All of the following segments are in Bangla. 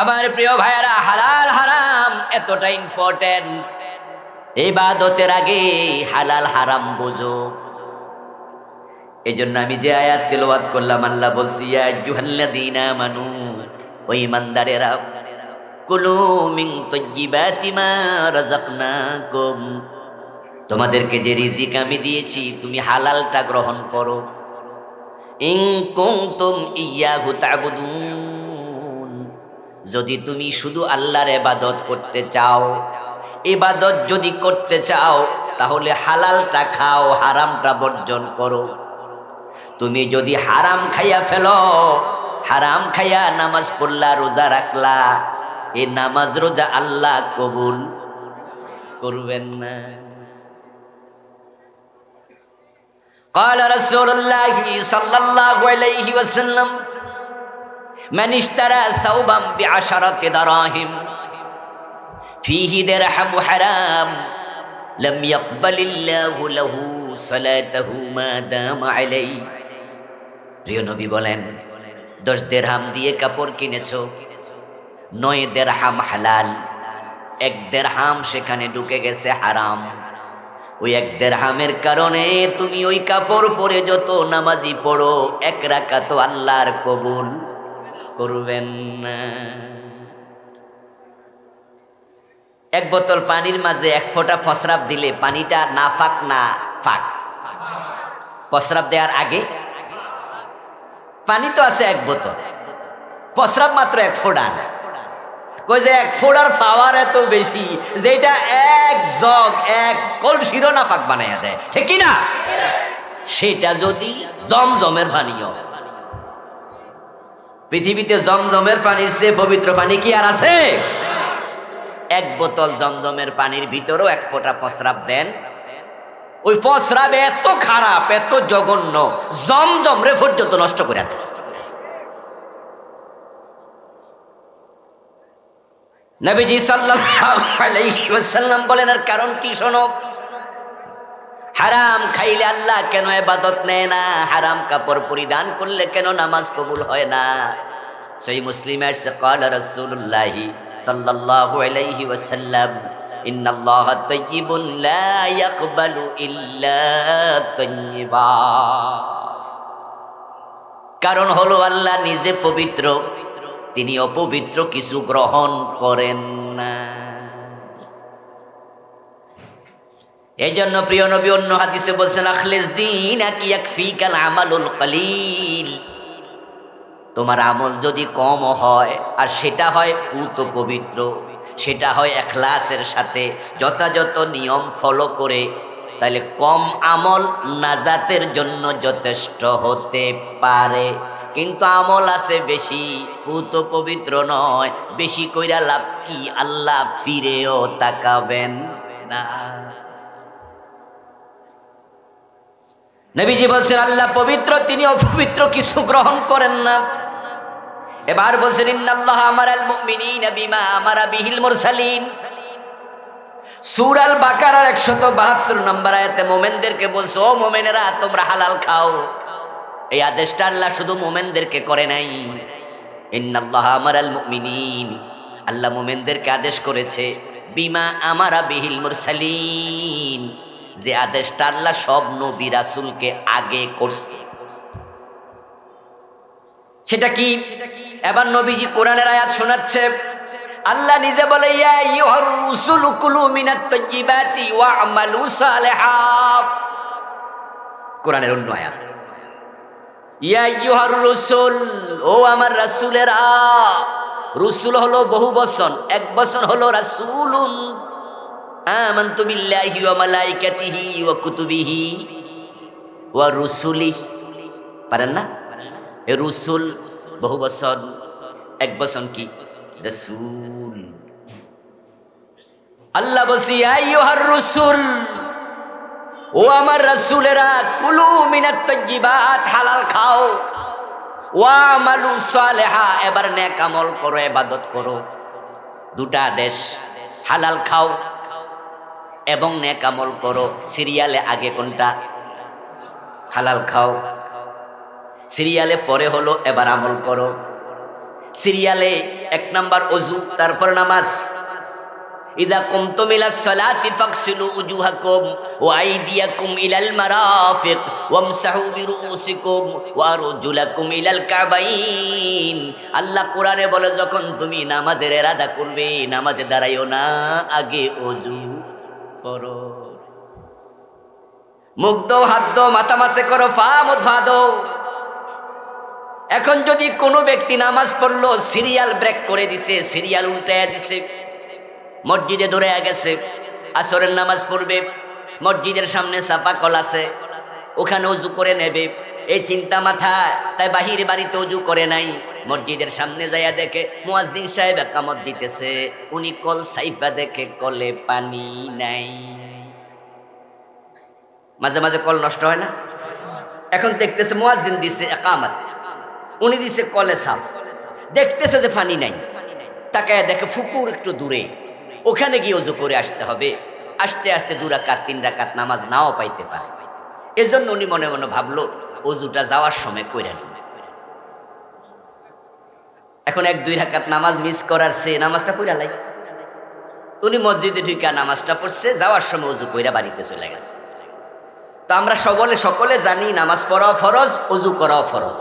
আমার প্রিয় ভাইয়েরা, হালাল হারাম এতটা ইম্পর্টেন্ট। ইবাদতের আগে হালাল হারাম বুঝো। এই জন্য আমি যে আয়াত তেলাওয়াত করলাম, আল্লাহ বলছি ইয়া আইয়ুহাল্লাযীনা আমানু, ও ঈমানদারেরা, কুলু মিন তাইয়্যিবাতি মা রাযাকনাকুম, তোমাদেরকে যে রিজিক আমি দিয়েছি তুমি হালালটা গ্রহণ করো। ইন কুনতুম ইয়্যাহু তা'বুদুন, যদি তুমি শুধু আল্লাহর ইবাদত করতে চাও, ইবাদত যদি করতে চাও তাহলে হালালটা খাও, হারামটা বর্জন করো। তুমি যদি হারাম খাইয়া ফেলো, হারাম খাইয়া নামাজ পড়লা, রোজা রাখলা, এই নামাজ রোজা আল্লাহ কবুল করবেন না। قال رسول الله صلى الله عليه وسلم من اشترى ثوبا بعشرة دراهم فيه درهم حرام لم يقبل الله له صلاته ما دام عليه। প্রিয় নবী বলেন, 10 দিরহাম দিয়ে কাপড় কিনেছো, 9 দিরহাম হালাল, 1 দিরহাম সেখানে ঢুকে গেছে হারাম। ওই 1 দিরহামের কারণে তুমি ওই কাপড় পরে যত নামাজি পড়ো, 1 রাকাত আল্লাহর কবুল করবেন না। 1 বোতল পানির মাঝে 1 ফোঁটা প্রস্রাব দিলে পানিটা নাফাক না ফাক? প্রস্রাব দেওয়ার আগে পানি তো আছে 1 বোতল, প্রস্রাব মাত্র 1 ফোঁটা না। কই যে 1 ফোঁটার পাওয়ার এত বেশি, যেটা 1 জগ 1 কলসিরও নাফাক বানাইয়া দেয়, ঠিক কি না? সেটা যদি জমজমের পানিও, পৃথিবীতে জমজমের পানির চেয়ে পবিত্র পানি কি আর আছে? 1 বোতল জমজমের পানির ভিতরেও 1 ফোঁটা প্রস্রাব দেন, ওই প্রস্রাব এত খারাপ, এত জঘন্য, জমজম রে পর্যন্ত নষ্ট করে দেয়। নবীজি সাল্লাল্লাহু আলাইহি ওয়াসাল্লাম বলেন, এর কারণ কি শোনো। হারাম খাইলে আল্লাহ কেন ইবাদত নেয় না? হারাম কাপড় পরিধান করলে কেন নামাজ কবুল হয় না? সহিহ মুসলিমের সে ক্বালা রাসূলুল্লাহ সাল্লাল্লাহু আলাইহি ওয়াসাল্লাম, ইন্নাল্লাহা তাইয়্যিবুন লা ইয়াকবালু ইল্লা তাইয়্যিবা। কারণ হলো আল্লাহ নিজে পবিত্র, তিনি অপবিত্র কিছু গ্রহণ করেন না। এই জন্য প্রিয় নবী অন্য হাদিসে বলছেন, আখলিস দীনাকা ইয়াকফিকাল আমালুল কলিল, তোমার আমল যদি কম হয় আর সেটা হয় পুত পবিত্র, সেটা হয় ইখলাসের সাথে যথাযথ নিয়ম ফলো করে, তাহলে কম আমল নাজাতের জন্য যথেষ্ট হতে পারে। কিন্তু আমল আছে বেশি, পুত পবিত্র নয়, বেশি কইরা লাভ কি? আল্লাহ ফিরেও তাকাবেন না। নবীজি বলছেন আল্লাহ পবিত্র, তিনি অপবিত্র কিছু গ্রহণ করেন না। এবার বলছেন, ইন্নাল্লাহা আমারাল মুমিনিনা বিমা আমারা বিহিল মুরসালিন। সূরা আল বাকারার 172 নম্বর আয়াতে মুমিনদেরকে বলছে, ও মুমিনেরা তোমরা হালাল খাও। এই আদেশটা আল্লাহ শুধু মুমিনদেরকে করে নাই। ইন্নাল্লাহা আমারাল মুমিনিন, আল্লাহ মুমিনদেরকে আদেশ করেছে বিমা আমারা বিহিল মুরসালিন, যে আদেশটা আল্লাহ সব নবী রাসূলকে আগে করছে। সেটা কি? এবার নবীজি কোরআনের আয়াত শোনাচ্ছে। আল্লাহ নিজে বলে, ইয়া আইয়ুহার রুসুলু কুলু মিনাত তাইয়্যিবাতি ওয়া'মালু সালিহাত। কোরআনের অন্য আয়াত, ইয়া আইয়ুহার রুসুল, ও আমার রাসূলেরা। রসুল হলো বহু বচন, 1 বচন হলো রাসূলুন। আমানতু বিল্লাহি ওয়া মালাইকাতিহি ওয়া কুতুবিহি ওয়া রুসুলিহি। পারেন না? এ রসুল বহু বচন, 1 বচন কি? রাসূল। আল্লাহ বলছি, ইয়া আইয়ুহার রসুল, ও আমার রাসূলেরা, কুলু মিনাত তাইয়্যিবাত, হালাল খাও, ওয়া আমালু সালিহা, এবার নেক আমল করো, ইবাদত করো। 2টা আদেশ, হালাল খাও এবং নেক আমল করো। সিরিয়ালে আগে কোনটা? হালাল খাও। সিরিয়ালে পরে হলো এবার আমল করো। সিরিয়ালে 1 নাম্বার ওযু, তারপর নামাজ। ইযা কুমতুম ইলাস সালাতি ফাগসিলু উজুহাকুম ওয়া আইদিয়াকুম ইলাল মারাফিক ওয়ামসাহু বিরুউসিকুম ওয়া আরজুলাকুম ইলাল কাবাইন। আল্লাহ কোরআনে বলে, যখন তুমি নামাজের ইরাদা করবে, নামাজে দাঁড়াইও না, আগে ওযু করো। মুখ দো, হাত দো, মাথা মাসে করো, পা মুধা দো। এখন যদি কোনো ব্যক্তি নামাজ পড়লো, সিরিয়াল ব্রেক করে দিছে, সিরিয়াল উল্টায়া দিছে, মসজিদে দৌড়ে গেছে, আসরের নামাজ পড়বে, মসজিদের সামনে চাপা কল আছে, ওখানে ওযু করে নেবে, এই চিন্তা মাথায়, তাই বাহিরে বাড়িতে ওযু করে নাই। মসজিদের সামনে যাইয়া দেখে মুয়াজ্জিন সাহেব একামত দিতেছে, উনি কল সাইপা দেখে কলে পানি নাই। মাঝে মাঝে কল নষ্ট হয় না? এখন দেখতেছে মুয়াজ্জিন দিছে একামত, উনি দিছে কলে সাফ, দেখতেছে যে পানি নাই, তাকায় দেখে ফুকুর একটু দূরে, ওখানে গিয়ে ওযু করে আসতে হবে। আসতে আসতে 2 রাকাত 3 রাকাত নামাজ নাও পাইতে পারে। এজন্য উনি মনে মনে ভাবলো ওযুটা যাওয়ার সময় কইরা নেব। এখন 1-2 রাকাত নামাজ মিস করার সে নামাজটা পড়া লাই, উনি মসজিদে ঢুকা নামাজটা পড়ছে, যাওয়ার সময় ওযু কইরা বাড়িতে চলে গেছে। তো আমরা সকলে জানি নামাজ পড়াও ফরজ, ওযু করাও ফরজ।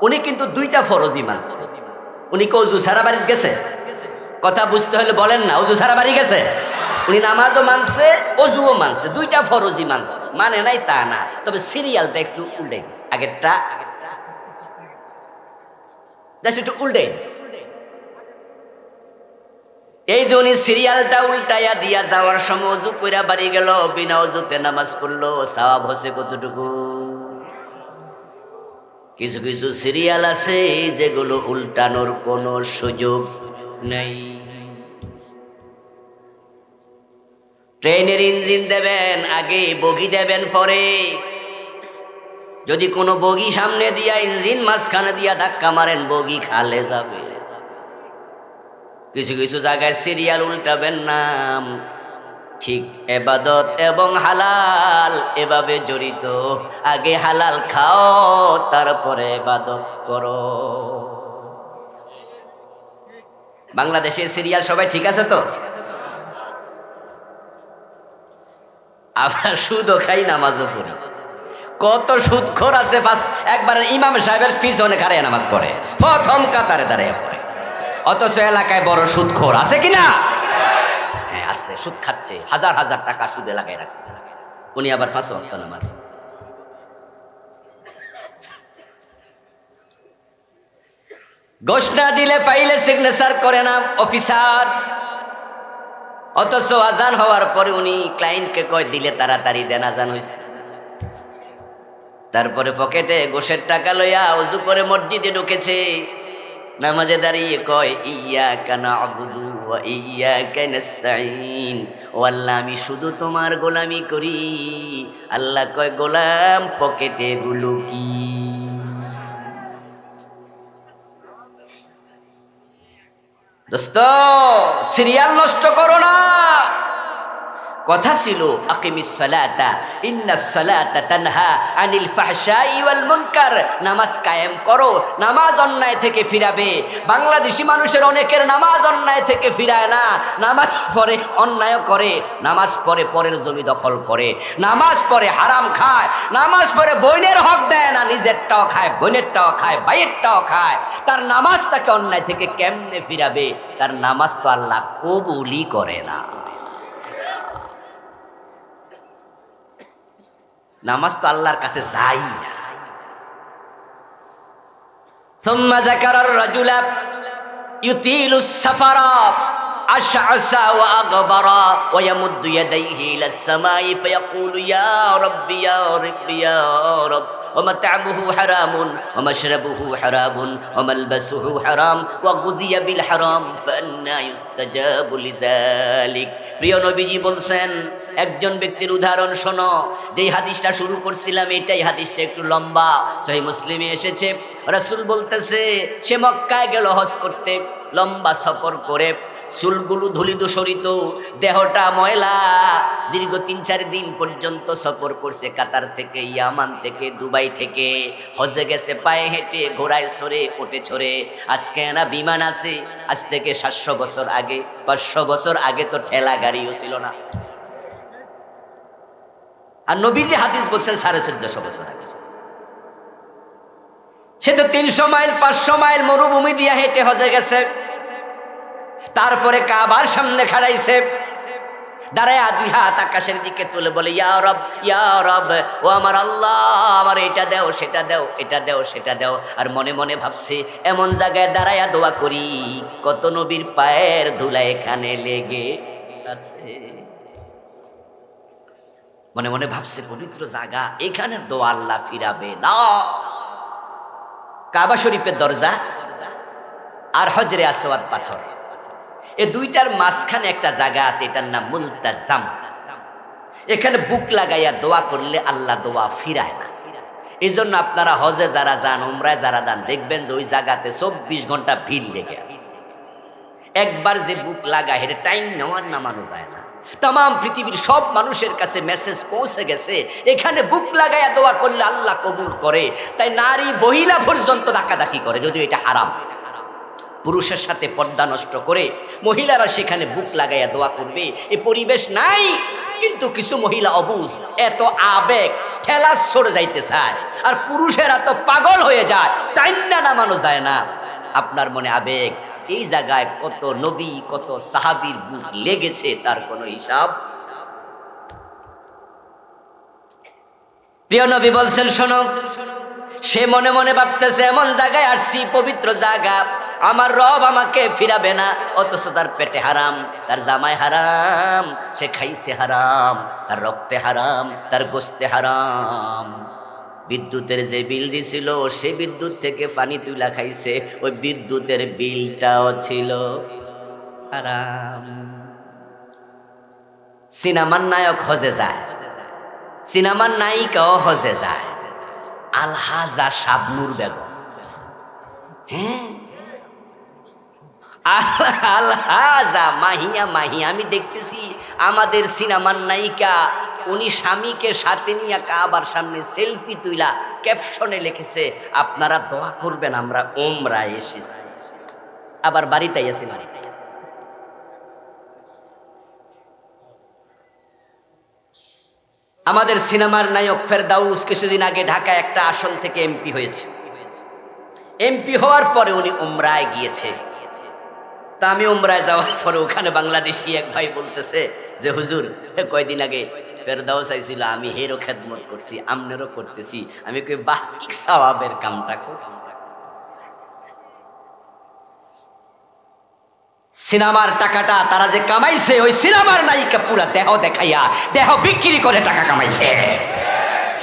উনি কিন্তু 2টা ফরজই মানছে। উনি কি ওযু ছাড়া বাড়ি গেছে? কথা বুঝতে হলে বলেন না, ওযু ছাড়া বাড়ি গেছে? উনি নামাজও মানছে, ওযুও মানছে, 2টা ফরজই মানছে, মানে নাই তা না, তবে সিরিয়ালটা একটু উল্টে দিছে, আগেরটা জাস্ট একটু উল্টে দিছে। এই যে উনি সিরিয়ালটা উল্টাইয়া দিয়া যাওয়ার সময় ওযু কইরা বাড়ি গেল, বিনা ওযুতে নামাজ পড়লো, সওয়াব হচ্ছে কতটুকু? কিছু কিছু সিরিয়াল আছে যেগুলো উল্টানোর কোনো সুযোগ নাই। ট্রেনের ইঞ্জিন দেবেন আগে, বগি দেবেন পরে। যদি কোনো বগি সামনে দিয়া ইঞ্জিন মাঝখানে দিয়া ধাক্কা মারেন, বগি খালে যাবে। কিছু কিছু জায়গায় সিরিয়াল উল্টাবেন না। ঠিক ইবাদত এবং হালাল এভাবে জড়িত, আগে হালাল খাও, তারপরে ইবাদত করো। বাংলাদেশের সিরিয়াল সবাই ঠিক আছে তো? আবার সুদও খাই, নামাজও পড়ি। কত সুদখোর আছে, একবার ইমাম সাহেবের পিছনে খাড়িয়ে নামাজ পড়ে, প্রথম কাতারে দাঁড়িয়ে পড়ে, অথচ এলাকায় বড় সুদখোর আছে কিনা? হ্যাঁ আছে, সুদ খাচ্ছে, হাজার হাজার টাকা সুদে লাগাই রাখছে। উনি আবার 5 ওয়াক্ত নামাজ। ঘোষণা দিলে ফাইলে সিগনেচার করে না অফিসার, অথচ আজান হওয়ার পরে উনি ক্লায়েন্টকে কয় দিলে তাড়াতাড়ি দেন, আজান হয়েছে। তারপরে পকেটে গোশের টাকা লইয়া ওযু করে মসজিদে ঢুকেছে, নামাজে দাঁড়িয়ে কয় ইয়্যাকা না'বুদু ওয়া ইয়্যাকা নাস্তাঈন, ও আল্লাহ আমি শুধু তোমার গোলামি করি। আল্লাহ কয় গোলাম পকেটে গুলো কি? দোস্ত সিরিয়াল নষ্ট করো না। কথা ছিল আকিমিস সালাতা ইন্নাস সালাতা তানহা আনিল ফাহশাই ওয়াল মুনকার, নামাজ কায়েম করো, নামাজ অন্যায় থেকে ফিরাবে। বাংলাদেশি মানুষের অনেকের নামাজ অন্যায় থেকে ফিরায় না, নামাজ পড়ে অন্যায় করে, নামাজ পড়ে পরের জমি দখল করে, নামাজ পড়ে হারাম খায়, নামাজ পড়ে বোনের হক দেয় না, নিজেরটাও খায়, বোনেরটাও খায়, ভাইয়েরটাও খায়। তার নামাজ তাকে অন্যায় থেকে কেমনে ফিরাবে? তার নামাজ তো আল্লাহ কবুলই করে না। নামাজ তো আল্লাহর কাছে যাই না। ثم ذكر الرجل يطيل السفر أشعث وأغبر ويمد يديه إلى السماء فيقول يا رب يا رب يا رب ومطعمه حرام ومشربه حرام وملبسه حرام وغذي بالحرام فأنى يستجاب لذلك। প্রিয় নবীজি বলছেন, একজন ব্যক্তির উদাহরণ শোনো। যেই হাদিসটা শুরু করছিলাম এটাই হাদিসটা একটু লম্বা, সহিহ মুসলিমে এসেছে। রাসূল বলতেছে, সে মক্কায় গেল হজ করতে, লম্বা সফর করে, চুলগুলো ধুলি দূষরিত, দেহটা ময়লা, দীর্ঘ 3-4 দিন পর্যন্ত সফর করছে, কাতার থেকে, ইয়ামান থেকে, দুবাই থেকে, হজে গেছে পায়ে হেঁটে, ঘোড়ায় চড়ে, ওটে চড়ে। আজকে না বিমান আছে, আজ থেকে 700 বছর আগে, 500 বছর আগে তো ঠেলা গাড়িও ছিল না। আর নবীজি হাদিস বলছেন 1450 বছর আগে। সে তো 300 মাইল 500 মাইল মরুভূমি দিয়ে হেঁটে হজে গেছে। তারপরে কাবার সামনে খাড়াইছে, দাঁড়ায় 2 হাত আকাশের দিকে তুলে বলে, ইয়া রব, ইয়া রব, ও আমার আল্লাহ, আমার এটা দাও, সেটা দাও, এটা দাও, সেটা দাও। আর মনে মনে ভাবছে, এমন জায়গায় দাঁড়ায়া দোয়া করি, কত নবীর পায়ের ধুলা এখানে লেগে আছে। মনে মনে ভাবছে, পবিত্র জায়গা, এখানে দোয়া আল্লাহ ফিরাবে না। কাবা শরীফের দরজা আর হজরে আসওয়াদ পাথর, এই দুইটার মাঝখানে একটা জায়গা আছে, এটার নাম মুলতাজাম। এখানে বুক লাগাইয়া দোয়া করলে আল্লাহ দোয়া ফিরায় না। এই জন্য আপনারা হজে যারা যান, উমরায় যারা যান, দেখবেন যে ওই জায়গাতে 24 ঘন্টা ভিড় লেগে আছে। একবার যে বুক লাগায়, হেরে টাইম নেওয়ার নামানো যায় না। তাম পৃথিবীর সব মানুষের কাছে মেসেজ পৌঁছে গেছে, এখানে বুক লাগাইয়া দোয়া করলে আল্লাহ কবুল করে। তাই নারী মহিলা পর্যন্ত ধাক্কাধাক্কি করে, যদিও এটা হারাম। পুরুষের সাথে পর্দা নষ্ট করে মহিলারা সেখানে বুক লাগাইয়া দোয়া করবে, এই পরিবেশ নাই। কিন্তু কিছু মহিলা অবুঝ, এত আবেগ, ঠেলা সরে যাইতে চায়, আর পুরুষেরা তো পাগল হয়ে যায়, টাইন্না নামানো যায় না। আপনার মনে আবেগ, এই জায়গায় কত নবী, কত সাহাবীর বুক লেগেছে, তার কোনো হিসাব। প্রিয় নবী বলছেন, শোনো, সে মনে মনে ভাবতেছে, এমন জায়গায় আসছি, পবিত্র জায়গা, আমার রব আমাকে ফিরাবে না, অথচ তার পেটে হারাম, তার জামায় হারাম, সে খাইছে হারাম, তার রক্তে হারাম, তার গোশতে হারাম। বিদ্যুতের যে বিল দিছিল, সে বিদ্যুৎ থেকে পানি তুলা খাইছে, ওই বিদ্যুতের বিলটাও ছিল হারাম। সিনেমার নায়ক হজে যায়, সিনেমার নায়িকাও হজে যায়, আলহাজা শাবনুর বেগম, হ্যাঁ, আলহাজা মাহিয়া মাহিয়া। আমি দেখতেছি আমাদের সিনেমার নায়িকা, উনি স্বামীকে সাথে নিয়ে কাবার সামনে সেলফি তুইলা ক্যাপশনে লিখেছে, আপনারা দোয়া করবেন, আমরা উমরায় এসেছি। আবার বাড়িতে আছি, বাড়িতে। আমাদের সিনেমার নায়ক ফেরদাউস কিছুদিন আগে ঢাকায় একটা আসন থেকে এমপি হয়েছে। এমপি হওয়ার পরে উনি উমরায় গিয়েছে। তা আমি উমরায় যাওয়ার পরে ওখানে বাংলাদেশি এক ভাই বলতেছে যে, হুজুর, কয়দিন আগে ফেরদাউস আইছিল, আমি হেরও খেদমত করছি, আমনেরও করতেছি। আমি কই, বাহ, কি সওয়াবের কামটা করছি। সিনেমার টাকাটা তারা যে কামাইছে, ওই সিনেমার নায়িকা পুরা দেহ দেখাইয়া, দেহ বিক্রি করে টাকা কামাইছে।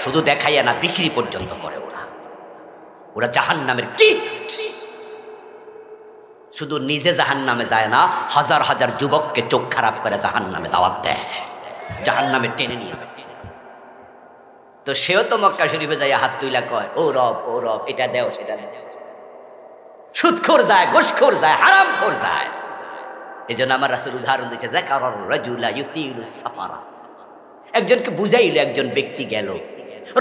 শুধু দেখাইয়া না, বিক্রি পর্যন্ত করে ওরা। ওরা জাহান্নামের কীট। শুধু নিজে জাহান্নামে যায় না, হাজার হাজার যুবককে চোখ খারাপ করে জাহান্নামে দাওয়াত দেয়, জাহান্নামে টেনে নিয়ে যাচ্ছে। তো সেও তো মক্কা শরীফে যাইয়া হাত তুইলা কয়, ও রব, ও রব, এটা দেও, সেটা দেও। সুদখোর যায়, ঘুষখোর যায়, হারামখোর যায়। এই জন্য আমার রাসূল উদাহরণ দিয়েছে, যাকারার রাজুলা ইউতিলুস সাফারা। একজনকে বুঝাইল, একজন ব্যক্তি গেল,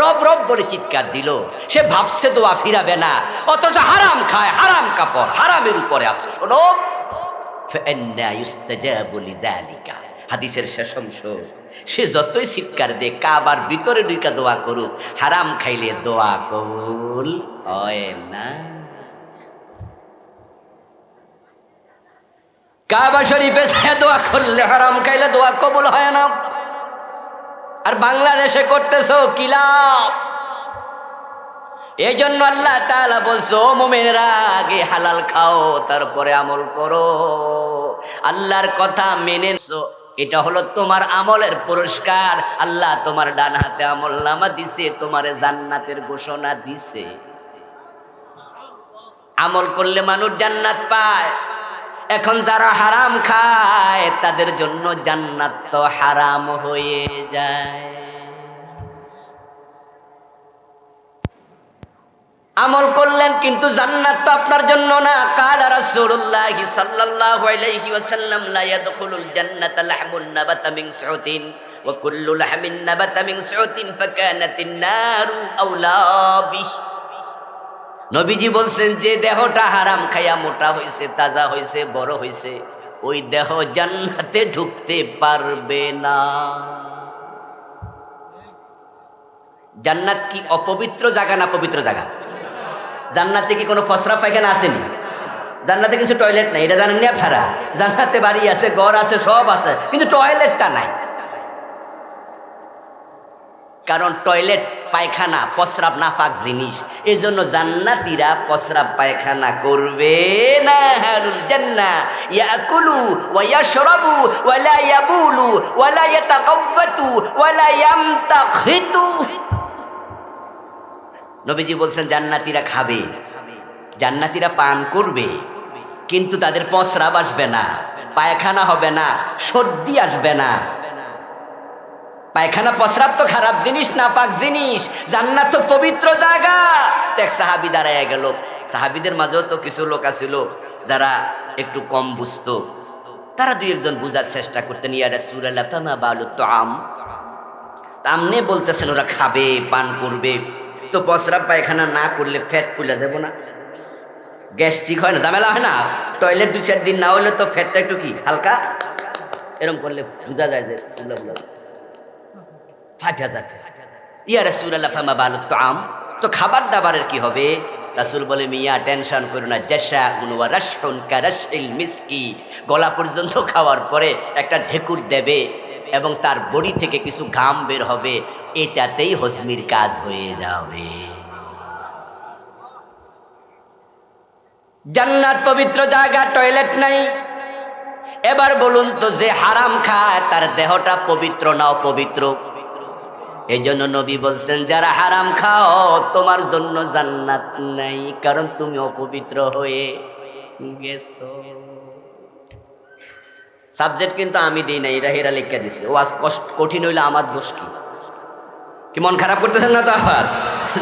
রব রব বলে চিৎকার দিল, সে ভাবছে দোয়া ফিরাবে না, অথচ হারাম খায়, হারাম কাপড়, হারামের উপরে আছে। শোনো, ফাআন্না ইউস্তাজাবু লিযালিকা, হাদিসের শেষ অংশ, সে যতই চিৎকার দিয়ে কাবার ভিতরে ঢুকা দোয়া করুক, হারাম খাইলে দোয়া কবুল হয় না। কাবা শরীফে দোয়া করলে হারাম খাইলে দোয়া কবুল হয় না। আর বাংলাদেশে করতেছো কি লাভ? এই জন্য আল্লাহ তাআলা বলছো, মুমিনরা আগে হালাল খাও, তারপরে আমল করো। আল্লাহর কথা মেনে নিছো, এটা হলো তোমার আমলের পুরস্কার। আল্লাহ তোমার ডান হাতে আমলনামা দিছে, তোমারে জান্নাতের ঘোষণা দিছে। আমল করলে মানুষ জান্নাত পায়। এখন যারা হারাম খায়, তাদের জন্য জান্নাত তো হারাম হয়ে যায়। আমল করলেন কিন্তু জান্নাত তো আপনার জন্য না। কালা রাসূলুল্লাহ সাল্লাল্লাহু আলাইহি ওয়াসাল্লাম লা ইয়াদখুলুল জান্নাতা লাহমুন নাবাতা মিন সুউতিন ওয়া কুল্লু লাহমিন নাবাতা মিন সুউতিন ফাকানাতিন নারু আওলা বিহি। নবীজি বলছেন যে দেহটা হারাম খাইয়া মোটা হইছে, তাজা হইছে, বড় হইছে, ওই দেহ জান্নাতে ঢুকতে পারবে না। জান্নাত কি অপবিত্র জায়গা না পবিত্র জায়গা? জান্নাতে কি কোনো ফসরা পায়খানা আসেনি? জান্নাতে কিছু টয়লেট নাই, এটা জানেন না আপনারা? জান্নাতে বাড়ি আছে, ঘর আছে, সব আছে, কিন্তু টয়লেটটা নাই। কারণ টয়লেট পায়খানা প্রস্রাব নাপাক জিনিস, এই জন্য জান্নাতীরা প্রস্রাব পায়খানা করবে না। আহলুল জান্নাহ ইয়াকুলু ওয়া ইয়াশরাবু ওয়া লা ইয়াবুলু ওয়া লা ইয়াতাকাওয়াতু ওয়া লা ইয়ামতাখিতু। নবীজি বলছেন জান্নাতীরা খাবে, জান্নাতীরা পান করবে, কিন্তু তাদের প্রস্রাব আসবে না, পায়খানা হবে না, সর্দি আসবে না। পায়খানা প্রস্রাব তো খারাপ জিনিস, নাপাক জিনিস। জান্নাত তো পবিত্র জায়গা। এক সাহাবী দাঁড়ায় গেল। সাহাবীদের মাঝেও তো কিছু লোক আছিল যারা একটু কম বুঝতো। তারা দুই একজন বুঝার চেষ্টা করতেন, ইয়া রাসূলুল্লাহ ফামা বালুত তাআম। আমনে বলতেছেন ওরা খাবে, পান করবে, তো প্রস্রাব পায়খানা না করলে ফ্যাট ফুলে যাব না? গ্যাস্ট্রিক হয় না, ঝামেলা হয় না? টয়লেট 2-4 দিন না হলে তো ফ্যাটটা একটু কি হালকা এরকম করলে বোঝা যায় যে ফুলা ফুলা ফাটা যাবে। ইয়া রাসূলুল্লাহ ফামা বালুত তাআম, তো খাবার দাবারের কি হবে? রাসূল বলে, মিয়া টেনশন করো না, জাশাউন ওয়া রাশহুন কারাশিল মিসকি। গলা পর্যন্ত খাওয়ার পরে একটা ঢেকুর দেবে এবং তার বডি থেকে কিছু ঘাম বের হবে, এটাতেই হজমির কাজ হয়ে যাবে। জান্নাত পবিত্র জায়গা, টয়লেট নাই। এবার বলুন তো, যে হারাম খায় তার দেহটা পবিত্র না অপবিত্র? এই জন্য নবী বলছেন, যারা হারাম খাও তোমার জন্য জান্নাত নাই, কারণ তুমি অপবিত্র হয়ে গেছো। সাবজেক্ট কিন্তু আমি দিই নাই, এরা হেরা লিখে দিছে। ও আজ কঠিন হইলে আমার দোষ কি? কি মন খারাপ করতেছেন না তো আবার,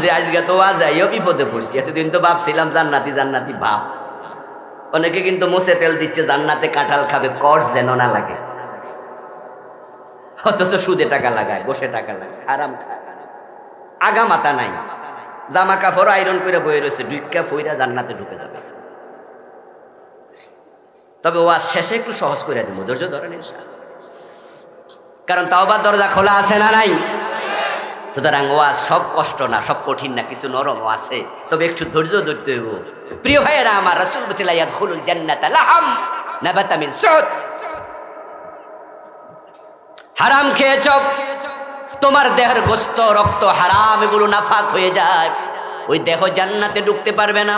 যে আজকে তো আজ যাইও বিপদে পড়ছি? এতদিন তো ভাবছিলাম জান্নাতি জান্নাতি ভাব। অনেকে কিন্তু মোছে তেল দিচ্ছে জান্নাতে কাঁঠাল খাবে, কর্স যেন না লাগে, অথচ সুদে টাকা লাগায়, বসে টাকা লাগায়, আরাম খায়, আগা মাথা নাই, জামা কাপড় আয়রন করে বয়ে রয়েছে, ডুইকা ফইরা জান্নাতে ঢুকে যাবে। তবে ওয়াজ শেষে একটু সহজ করে দেবো, ধৈর্য ধরেন ইনশাআল্লাহ, কারণ তাওবার দরজা খোলা আছে না নাই? সুতরাং ওয়াজ সব কষ্ট না, সব কঠিন না, কিছু নরম আছে, তবে একটু ধৈর্য ধরতে হইব। প্রিয় ভাইয়েরা আমার, রাসূল বলেছেন ইয়াদখুলুল জান্নাতা লাহাম নাবাতা মিন সুদ। হারাম খেয়েছ, তোমার দেহের গোশত রক্ত হারাম, এগুলো নাফাক হয়ে যায়, ওই দেহ জান্নাতে ঢুকতে পারবে না।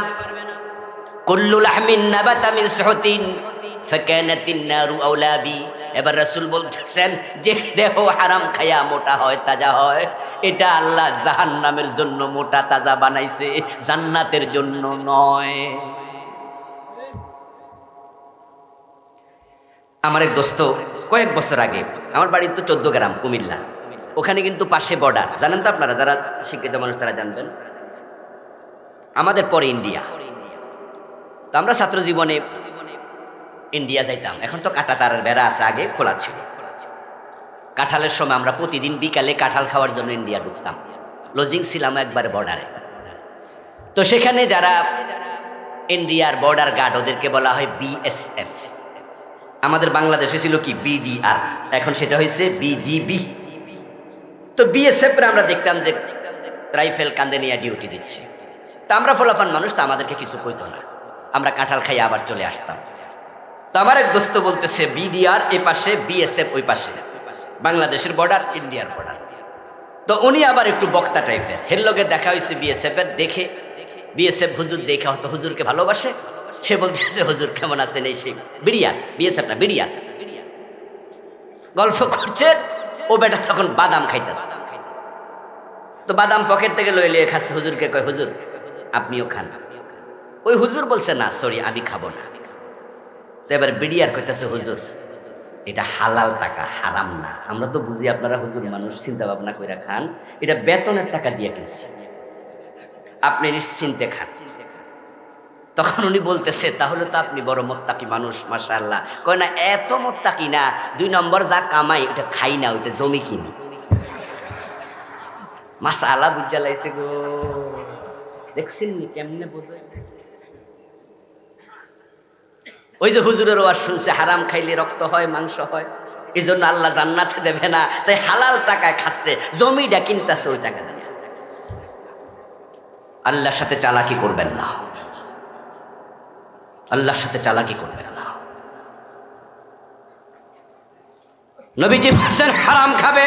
কুল্লু লাহমিন নাবাতা মিন সুহতিন ফাকানাতিন নারু আওলা বি। এবার রাসূল বলতেছেন, যে দেহ হারাম খায়া মোটা হয়, তাজা হয়, এটা আল্লাহ জাহান্নামের জন্য মোটা তাজা বানাইছে, জান্নাতের জন্য নয়। আমার এক দোস্ত কয়েক বছর আগে, আমার বাড়ি তো 14 গ্রাম কুমিল্লা, ওখানে কিন্তু পাশে বর্ডার, জানেন তো আপনারা, যারা শিক্ষিত মানুষ তারা জানবেন, আমাদের পরে ইন্ডিয়া। তো আমরা ছাত্র জীবনে ইন্ডিয়া যাইতাম। এখন তো কাঁটা তারের বেড়া আছে, আগে খোলা ছিল। কাঁঠালের সময় আমরা প্রতিদিন বিকালে কাঁঠাল খাওয়ার জন্য ইন্ডিয়া ঢুকতাম। লজিং ছিলাম একবারে বর্ডারে। তো সেখানে যারা ইন্ডিয়ার বর্ডার গার্ড, ওদেরকে বলা হয় বিএসএফ। আমাদের বাংলাদেশে ছিল কি বিডিআর, এখন সেটা হয়েছে বিজিবি। তো বিএসএফ আমরা দেখতাম যে রাইফেল কান্দে নিয়ে ডিউটি দিচ্ছে। তা আমরা ফলাফান মানুষ, তো আমাদেরকে কিছু কইতো না, আমরা কাঁঠাল খাই আবার চলে আসতাম। তো আমার এক দোস্ত বলতেছে, বিডিআর এ পাশে, বিএসএফ ওই পাশে, বাংলাদেশের বর্ডার ইন্ডিয়ার বর্ডার। তো উনি আবার একটু বক্তা টাইপের, হের লগে দেখা হয়েছে বিএসএফ এর, দেখে বিএসএফ হুজুর দেখে হয়তো হুজুরকে ভালোবাসে, সে বলতেছে, হুজুর কেমন আছেন, এই সেই বিডিআর, বিএসএফ না বিডিআর, গল্প করছে। ও বেটা তখন বাদাম খাইতেছে, তো বাদাম পকেট থেকে লয়ে লিয়ে খাচ্ছে, হুজুরকে কয়, হুজুর আপনিও খান। ওই হুজুর বলছে, না সরি আমি খাবো না। তো এবার বিডিআর কইতেছে, হুজুর এটা হালাল টাকা, হারাম না। আমরা তো বুঝি আপনারা হুজুর মানুষ, চিন্তা ভাবনা করে খান, এটা বেতনের টাকা দিয়ে কিনছি, আপনি নিশ্চিন্তে খান। তখন উনি বলতেছে, তাহলে তো আপনি বড় মোত্তাকি মানুষ, মাশাআল্লাহ। কয় না, এত মোত্তাকি না, 2 নম্বর যা কামাই ওটা খাই না, ওটা জমি কিনি। মাশাআল্লাহ, বুঝা লাইছে গো। দেখছেন নি কেমনে বোঝে? ওই যে হুজুরের ওয়াজ শুনছে, হারাম খাইলে রক্ত হয়, মাংস হয়, এই জন্য আল্লাহ জান্নাতে দেবে না, তাই হালাল টাকায় খাচ্ছে, জমিটা কিনতেছে ওই টাকা দিয়ে। আল্লাহর সাথে চালাকি করবেন না, আল্লাহর সাথে চালাকি করবেন না। নবীজি বলেছেন, হারাম খাবে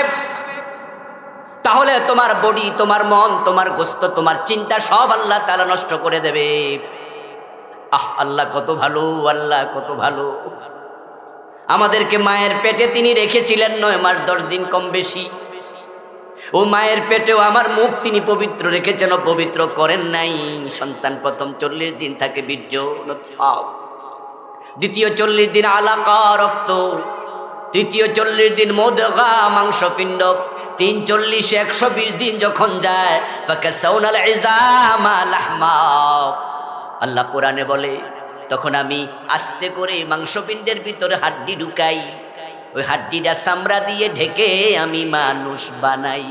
তাহলে তোমার বডি, তোমার মন, তোমার গোস্ত, তোমার চিন্তা সব আল্লাহ তাআলা নষ্ট করে দেবে। আল্লাহ কত ভালো, আল্লাহ কত ভালো। আমাদেরকে মায়ের পেটে তিনি রেখেছিলেন 9 মাস 10 দিন কম বেশি। ও মায়ের পেটেও আমার মুখ তিনি পবিত্র রেখেছেন, পবিত্র করেন নাই। সন্তান প্রথম 40 দিন থাকে বীর্য, নুতফা, দ্বিতীয় 40 দিন আলাকা, রক্ত, তৃতীয় 40 দিন মুদগা, মাংসপিণ্ড, 3 40 120 দিন যখন যায়, ফাকাসাউনাল ইজামা লাহমা, আল্লাহ কোরআনে বলে, তখন আমি আস্তে করে মাংসপিণ্ডের ভিতরে হাড্ডি ঢুকাই, ওই হাড্ডিটা চামড়া দিয়ে ঢেকে আমি মানুষ বানাই।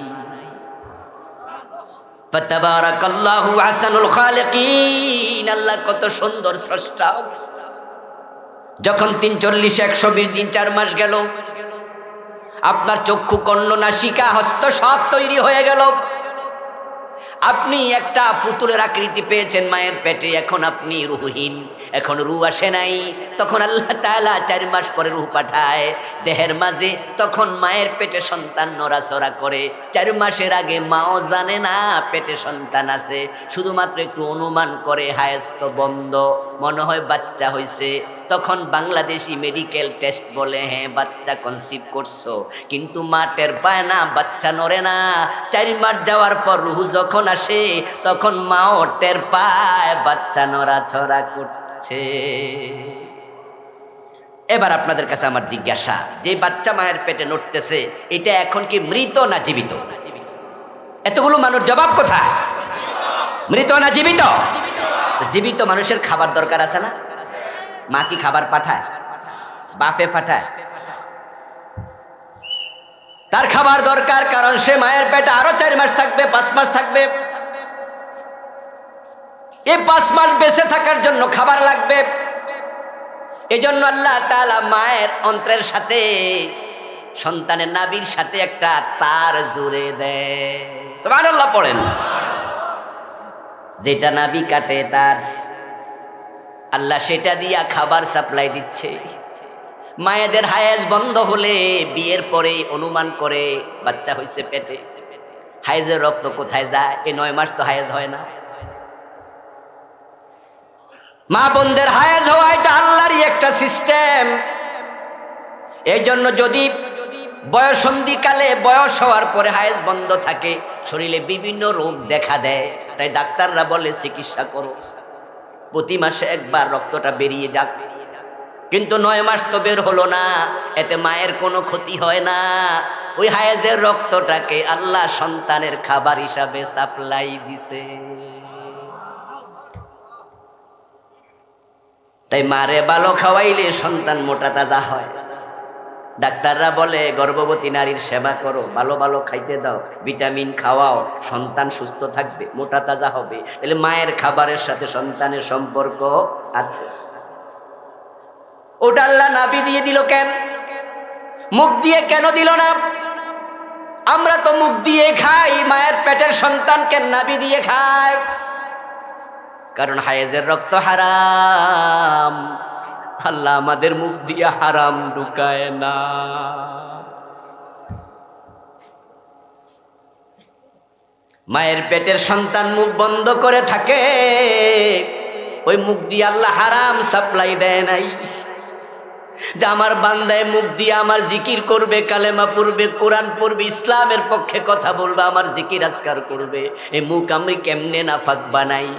ফাতাবারাকাল্লাহু আহসানুল খালিকিন, আল্লাহ কত সুন্দর স্রষ্টা। যখন 3 40 120 দিন 4 মাস গেল, আপনার চক্ষু, কর্ণ, নাসিকা, হস্ত সব তৈরি হয়ে গেল। আপনি একটা পুতুলের আকৃতি পেয়েছেন মায়ের পেটে, এখন আপনি রুহহীন, এখন রূহ আসে নাই। তখন আল্লাহ তাআলা 4 মাস পরে রূহ পাঠায় দেহের মাঝে। তখন মায়ের পেটে সন্তান নড়াচড়া করে। 4 মাসের আগে মাও জানে না পেটে সন্তান আছে, শুধুমাত্র একটু অনুমান করে, হায়স্ত বন্ধ, মনে হয় বাচ্চা হয়েছে। তখন বাংলাদেশি মেডিকেল টেস্ট বলে, হ্যাঁ বাচ্চা কনসিভ করছো, কিন্তু মা টের পায় না, বাচ্চা নড়ে না। 4 মাস যাওয়ার পর রুহ যখন আসে, তখন মাও টের পায় বাচ্চা নড়াচড়া করছে। এবার আপনাদের কাছে আমার জিজ্ঞাসা, যে বাচ্চা মায়ের পেটে নড়তেছে, এটা এখন কি মৃত না জীবিত? এতগুলো মানুষ জবাব কোথায়? মৃত না জীবিত? তো জীবিত মানুষের খাবার দরকার আছে না? মা কি খাবার পাঠায়? বাপে পাঠায়? তার খাবার দরকার, কারণ সে মায়ের পেটে আরো 4 মাস থাকবে, 5 মাস থাকবে। এই 5 মাস বেঁচে থাকার জন্য খাবার লাগবে। এজন্য আল্লাহ তাআলা মায়ের অন্ত্রের সাথে, সন্তানের নাভির সাথে একটা তার জুড়ে দেয়। সুবহানাল্লাহ পড়েন। যেটা নাভি কাটে তার, আল্লাহ সেটা দিয়া খাবার সাপ্লাই দিচ্ছে। মায়েদের হায়েজ বন্ধ হলে বিয়ের পরে অনুমান করে বাচ্চা হয়েছে পেটে। হায়েজের রক্ত কোথায় যায়? এই 9 মাস তো হায়েজ হয় না। মা বোনদের হায়েজ হওয়া এটা আল্লাহরই একটা সিস্টেম। এই জন্য যদি বয়সন্ধিকালে, বয়স হওয়ার পরে হায়েজ বন্ধ থাকে, শরীরে বিভিন্ন রোগ দেখা দেয়, তাই ডাক্তাররা বলে চিকিৎসা করো, প্রতি মাসে একবার রক্তটা বেরিয়ে যাক। কিন্তু 9 মাস তো বের হলো না, এতে মায়ের কোনো ক্ষতি হয় না। ওই হায়েজের রক্তটাকে আল্লাহ সন্তানের খাবার হিসাবে সাপ্লাই দিছে। তাই মারে ভালো খাওয়াইলে সন্তান মোটা তাজা হয়। ডাক্তাররা বলে গর্ভবতী নারীর সেবা করো, ভালো ভালো খাইতে দাও, ভিটামিন খাওয়াও, সন্তান সুস্থ থাকবে, মোটা তাজা হবে। তাহলে মায়ের খাবারের সাথে সন্তানের সম্পর্ক আছে। ওটা আল্লাহ নাভি দিয়ে দিল কেন? মুখ দিয়ে কেন দিল না? আমরা তো মুখ দিয়ে খাই, মায়ের পেটের সন্তান কেন নাভি দিয়ে খায়? কারণ হায়েজের রক্ত হারাম, আল্লাহ আমাদের মুখ দিয়ে হারাম ঢুকায় না। মায়ের পেটের সন্তান মুখ বন্ধ করে থাকে, ওই মুখ দিয়ে আল্লাহ হারাম সাপ্লাই দেয় নাই। যে আমার বান্দায় মুখ দিয়ে আমার জিকির করবে, কালেমা পড়বে, কোরআন পড়বে, ইসলামের পক্ষে কথা বলবে, আমার জিকির আজকার করবে, এই মুখ আমি কেমনে নাফাক বানাই?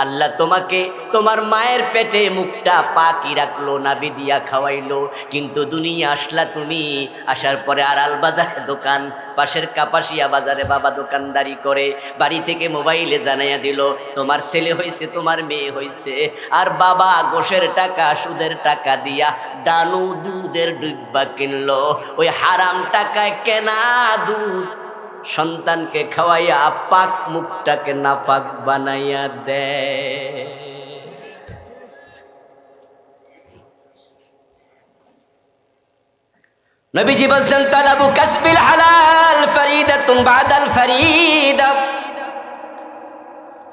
আল্লাহ তোমাকে তোমার মায়ের পেটে মুখটা পাকি রাখলো, নাবি দিয়া খাওয়াইলো, কিন্তু দুনিয়া আসলা তুমি, আসার পরে আড়াল বাজারে দোকান, পাশের কাপাসিয়া বাজারে বাবা দোকানদারি করে, বাড়ি থেকে মোবাইলে জানাইয়া দিল তোমার ছেলে হয়েছে, তোমার মেয়ে হয়েছে, আর বাবা গোশের টাকা সুদের টাকা দিয়া ডানু দুধের ডিব্বা কিনলো, ওই হারাম টাকায় কেনা দুধ সন্তানকে খাওয়াইয়া পাক মুখটাকে নাপাক বানাইয়া দেয়। নবীজি বলছেন তালাবু কাসবিল হালাল ফরিদাতুন বাদাল ফরিদা,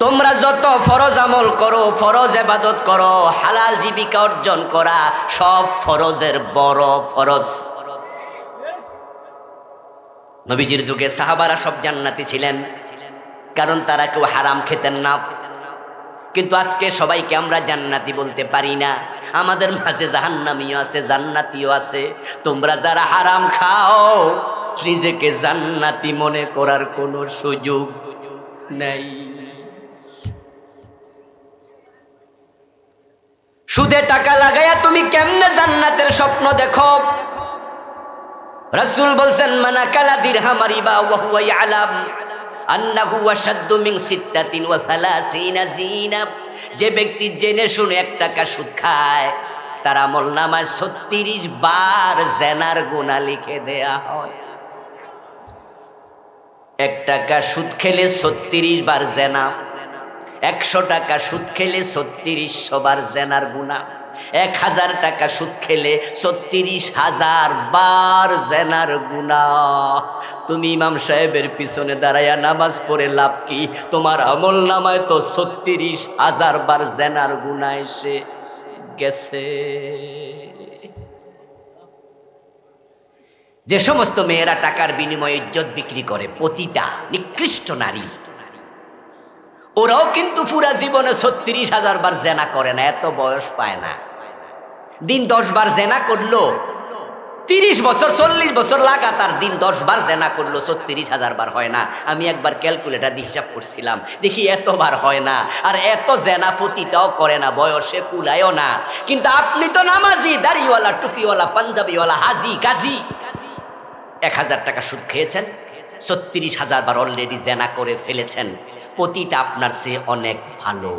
তোমরা যত ফরজ আমল করো, ফরজ ইবাদত করো, হালাল জীবিকা অর্জন করা সব ফরজের বড় ফরজ। নবীজির যুগে সাহাবারা সব জান্নাতি ছিলেন, কারণ তারা কেউ হারাম খেতেন না। কিন্তু আজকে সবাইকে আমরা জান্নাতি বলতে পারি না, আমাদের মাঝে জাহান্নামীও আছে, জান্নাতিও আছে। তোমরা যারা হারাম খাও নিজেকে জান্নাতি মনে করার কোনো সুযোগ নেই। সুদে টাকা লাগাইয়া তুমি কেমনে জান্নাতের স্বপ্ন দেখো? রাসূল বলছেন মানা কালা দিরহাম রিবা ওয়া হুয়া ইয়ালাম আন্নাহু আশাদ্দু মিন 36 জিনা। যে ব্যক্তি জেনে শুনে 1 টাকা সুদ খায় তার আমলনামায় 36 বার জিনার গুনাহ লিখে দেয়া হয়। 1 টাকা সুদ খেলে 36 বার জিনা, 100 টাকা সুদ খেলে 3600 বার জিনার গুনাহ, 1000 টাকা সুদ খেলে 36,000 বার জিনার গুনাহ। তুমি ইমাম সাহেবের পিছনে দাঁড়ায়া নামাজ পড়ে লাভ কি? তোমার আমলনামায় তো 36,000 বার জিনার গুনাহ এসে গেছে। যে সমস্ত মেয়েরা টাকার বিনিময়ে ইজ্জত বিক্রি করে, পতিতা নিকৃষ্ট নারী, ওরাও কিন্তু পুরা জীবনে 36,000 বার জেনা করে না, এত বয়স পায় না। দিন 10 বার জেনা করলো, 30 বছর 40 বছর লাগাতার দিন 10 বার জেনা করলো, 36,000 বার হয় না। আমি একবার ক্যালকুলেটর দিয়ে হিসাব করছিলাম, দেখি এতবার হয় না। আর এত জেনা পতিতাও করে না, বয়সে কুলায়ও না। কিন্তু আপনি তো নামাজি, দাড়িওয়ালা, টুপিওয়ালা, পাঞ্জাবিওয়ালা, হাজি গাজি, 1000 টাকা সুদ খেয়েছেন, 36,000 বার অলরেডি জেনা করে ফেলেছেন। পতিতা আপনার চেয়ে অনেক ভালো,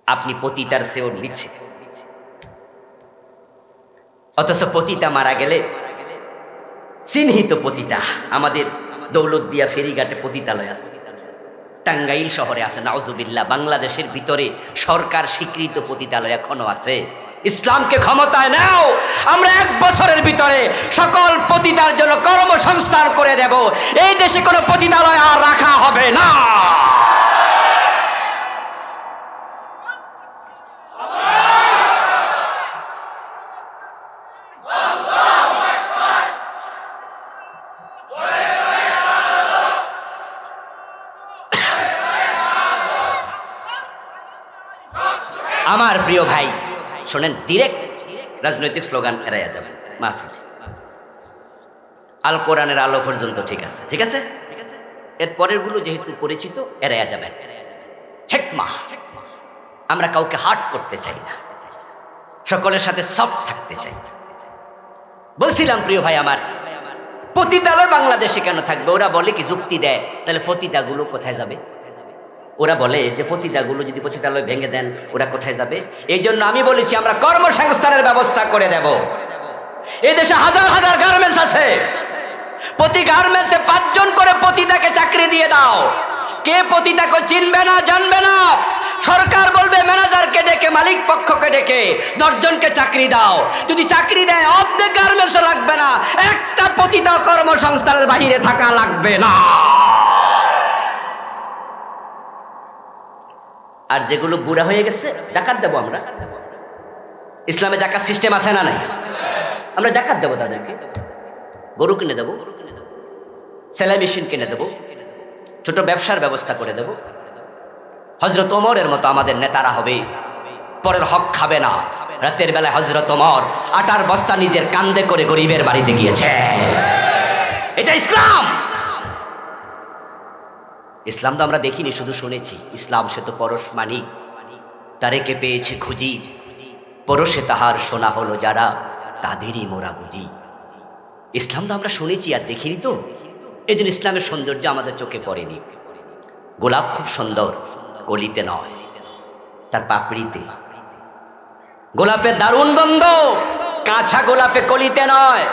আপনি পতিতার চেয়েও নিচে। অথচ পতিতা মারা গেলে চিহ্নিত পতিতা, আমাদের দৌলতদিয়া ফেরিঘাটে পতিতালয় আছে, টাঙ্গাইল শহরে আছে, নাউজুবিল্লাহ। বাংলাদেশের ভিতরে সরকার স্বীকৃত পতিতালয় এখনো আছে। ইসলামকে ক্ষমতায় নাও, আমরা 1 বছরের ভিতরে সকল পতিতার জন্য কর্মসংস্থান করে দেব। এই দেশে কোনো পতিতালয় আর রাখা হবে না। আমার প্রিয় ভাই শোনেন, ডিরেক্ট রাজনৈতিক স্লোগান এড়াইয়া যাবেন মাহফিলে। আল কোরআনের আলো পর্যন্ত ঠিক আছে, ঠিক আছে, এর পরের গুলো যেহেতু পরিচিত এড়াইয়া যাবেন। হিকমাহ, আমরা কাউকে হার্ট করতে চাই না, সকলের সাথে সফট থাকতে চাই। বলছিলাম প্রিয় ভাই আমার, পতিতালয় বাংলাদেশে কেন থাকবে? ওরা বলে কি, যুক্তি দেয়, তাহলে পতিতাগুলো কোথায় যাবে? ওরা বলে যে পতিতাগুলো যদি পতিতালয় ভেঙে দেন ওরা কোথায় যাবে? এই জন্য আমি বলেছি আমরা কর্মসংস্থানের ব্যবস্থা করে দেব। এদেশে হাজার হাজার গার্মেন্টস আছে, প্রতি গার্মেন্টসে 5 জন করে পতিতাকে চাকরি দিয়ে দাও। কে পতিতাকে চিনবে না, জানবে না? সরকার বলবে ম্যানেজারকে ডেকে, মালিক পক্ষকে ডেকে 10 জনকে চাকরি দাও। যদি চাকরি দেয় অর্ধেক গার্মেন্টসও লাগবে না, একটা পতিতা কর্মসংস্থানের বাহিরে থাকা লাগবে না। আর যেগুলো বুড়া হয়ে গেছে জাকাত দেবো আমরা। ইসলামে জাকাত সিস্টেম আছে না নাই? আমরা জাকাত দেবো তাদেরকে। গরু কিনে দেবো, সেলাই মেশিন কিনে দেবো, ছোট ব্যবসার ব্যবস্থা করে দেবো। হযরত ওমরের মতো আমাদের নেতারা হবে, পরের হক খাবে না। রাতের বেলায় হযরত ওমর আটার বস্তা নিজের কান্দে করে গরিবের বাড়িতে গিয়েছে। এটা ইসলাম। ইসলাম তো আমরা দেখিনি, শুধু শুনেছি। ইসলাম সে তো পরশ মানিক, তারেকে পেয়েছে খুঁজি, পরশে তাহার শোনা হলো যারা, তাদেরই মোরা বুঝি। ইসলাম তো আমরা শুনেছি আর দেখিনি তো, এই জন্য ইসলামের সৌন্দর্য আমাদের চোখে পড়েনি। গোলাপ খুব সুন্দর, কলিতে নয়, তার পাপড়িতে। গোলাপের দারুণ গন্ধ, কাঁচা গোলাপে কলিতে নয়,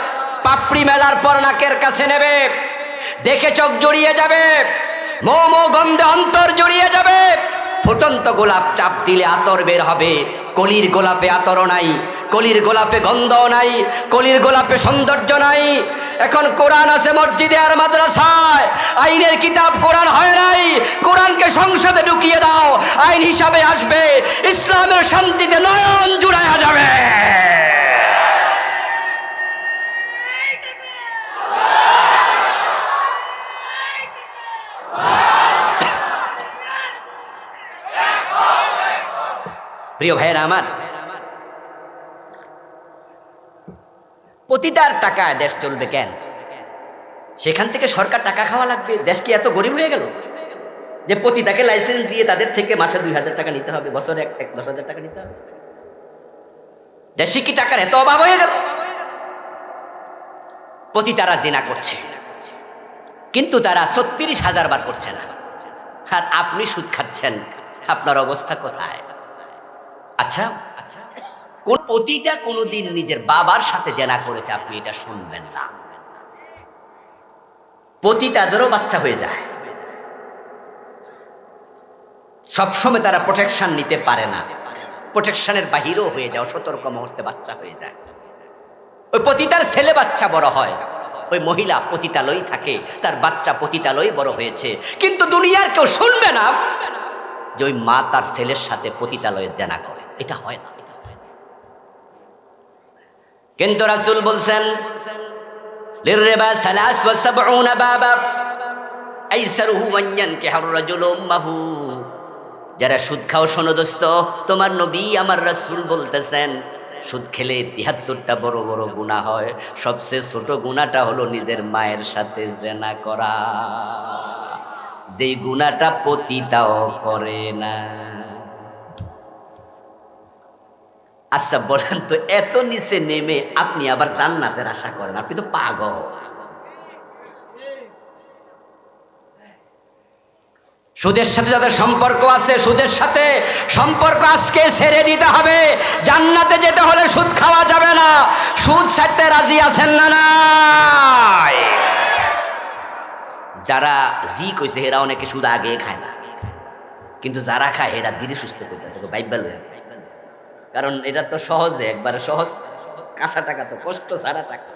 পাপড়ি মেলার পর নাকের কাছে নেবে, দেখে চোখ জড়িয়ে যাবে, মৌ গন্ধে অন্তর জড়িয়ে যাবে। ফুটন্ত গোলাপ চাপ দিলে আতর বের হবে, কলির গোলাপে আতরও নাই, কলির গোলাপে গন্ধও নাই, কলির গোলাপে সৌন্দর্য নাই। এখন কোরআন আছে মসজিদে আর মাদ্রাসায়, আইনের কিতাব কোরআন হয় নাই। কোরআনকে সংসদে ঢুকিয়ে দাও, আইন হিসাবে আসবে, ইসলামের শান্তিতে নয়ন জুড়ায়া যাবে। প্রিয় ভাইয়েরা আমার, প্রতিটার টাকায় দেশ চলবে কেন? সেখান থেকে সরকার টাকা খাওয়া লাগবে? দেশ কি এত গরিব হয়ে গেল যে প্রতিটাকে লাইসেন্স দিয়ে তাদের থেকে মাসে 2,000 টাকা নিতে হবে, বছরে 10,000 টাকা নিতে হবে? দেশে কি টাকার এত অভাব হয়ে গেল? প্রতিটারা জিনা করছে, কিন্তু তারা 36,000 বার করছে না, আর আপনি সুদ খাচ্ছেন। আপনার অবস্থা কোথায়? আচ্ছা, কোন পতিতা কোনোদিন নিজের বাবার সাথে জেনা করেছে? আপনি এটা শুনবেন না। পতিতাদেরও বাচ্চা হয়ে যায়, সবসময় তারা প্রোটেকশন নিতে পারে না, প্রোটেকশনের বাহিরেও হয়ে যায়, সতর্ক মুহূর্তে বাচ্চা হয়ে যায়। ওই পতিতার ছেলে বাচ্চা বড় হয়, ওই মহিলা পতিতালয় থাকে, তার বাচ্চা পতিতালয় বড় হয়েছে, কিন্তু দুনিয়ার কেউ শুনবে না যে ওই মা তার ছেলের সাথে পতিতালয়ে জেনা করে। এটা হয় না। কিন্তু রাসূল বলছেন, লিররিবা 73 বাবা আইসারুহু মান ইয়ানকিহুর রাজুলু উম্মাহু। যারা সুদ খাও, শোনো দোস্ত, তোমার নবী আমার রাসূল বলতেছেন, সুদ খেলে 73টা বড় বড় গুনাহ হয়, সবচেয়ে ছোট গুনাহটা হলো নিজের মায়ের সাথে জেনা করা, যেই গুনাহটা পতিতাও করে না। আচ্ছা বলেন তো, এত নিচে নেমে আপনি আবার জান্নাতের আশা করেন? আপনি তো পাগল। সুদের সাথে যাদের সম্পর্ক আছে, সুদের সাথে সম্পর্ক আজকে ছেড়ে দিতে হবে। জান্নাতে যেতে হলে সুদ খাওয়া যাবে না। সুদ ছাড়তে রাজি আছেন না? নাই। যারা জি কইছে এরা অনেকে সুদ আগে খায় না, কিন্তু যারা খায় এরা ধীরে সুস্থ করতেছে বাইবেল, কারণ এটা তো সহজে, একবারে সহজ, কাঁচা টাকা তো কষ্ট সারা টাকা।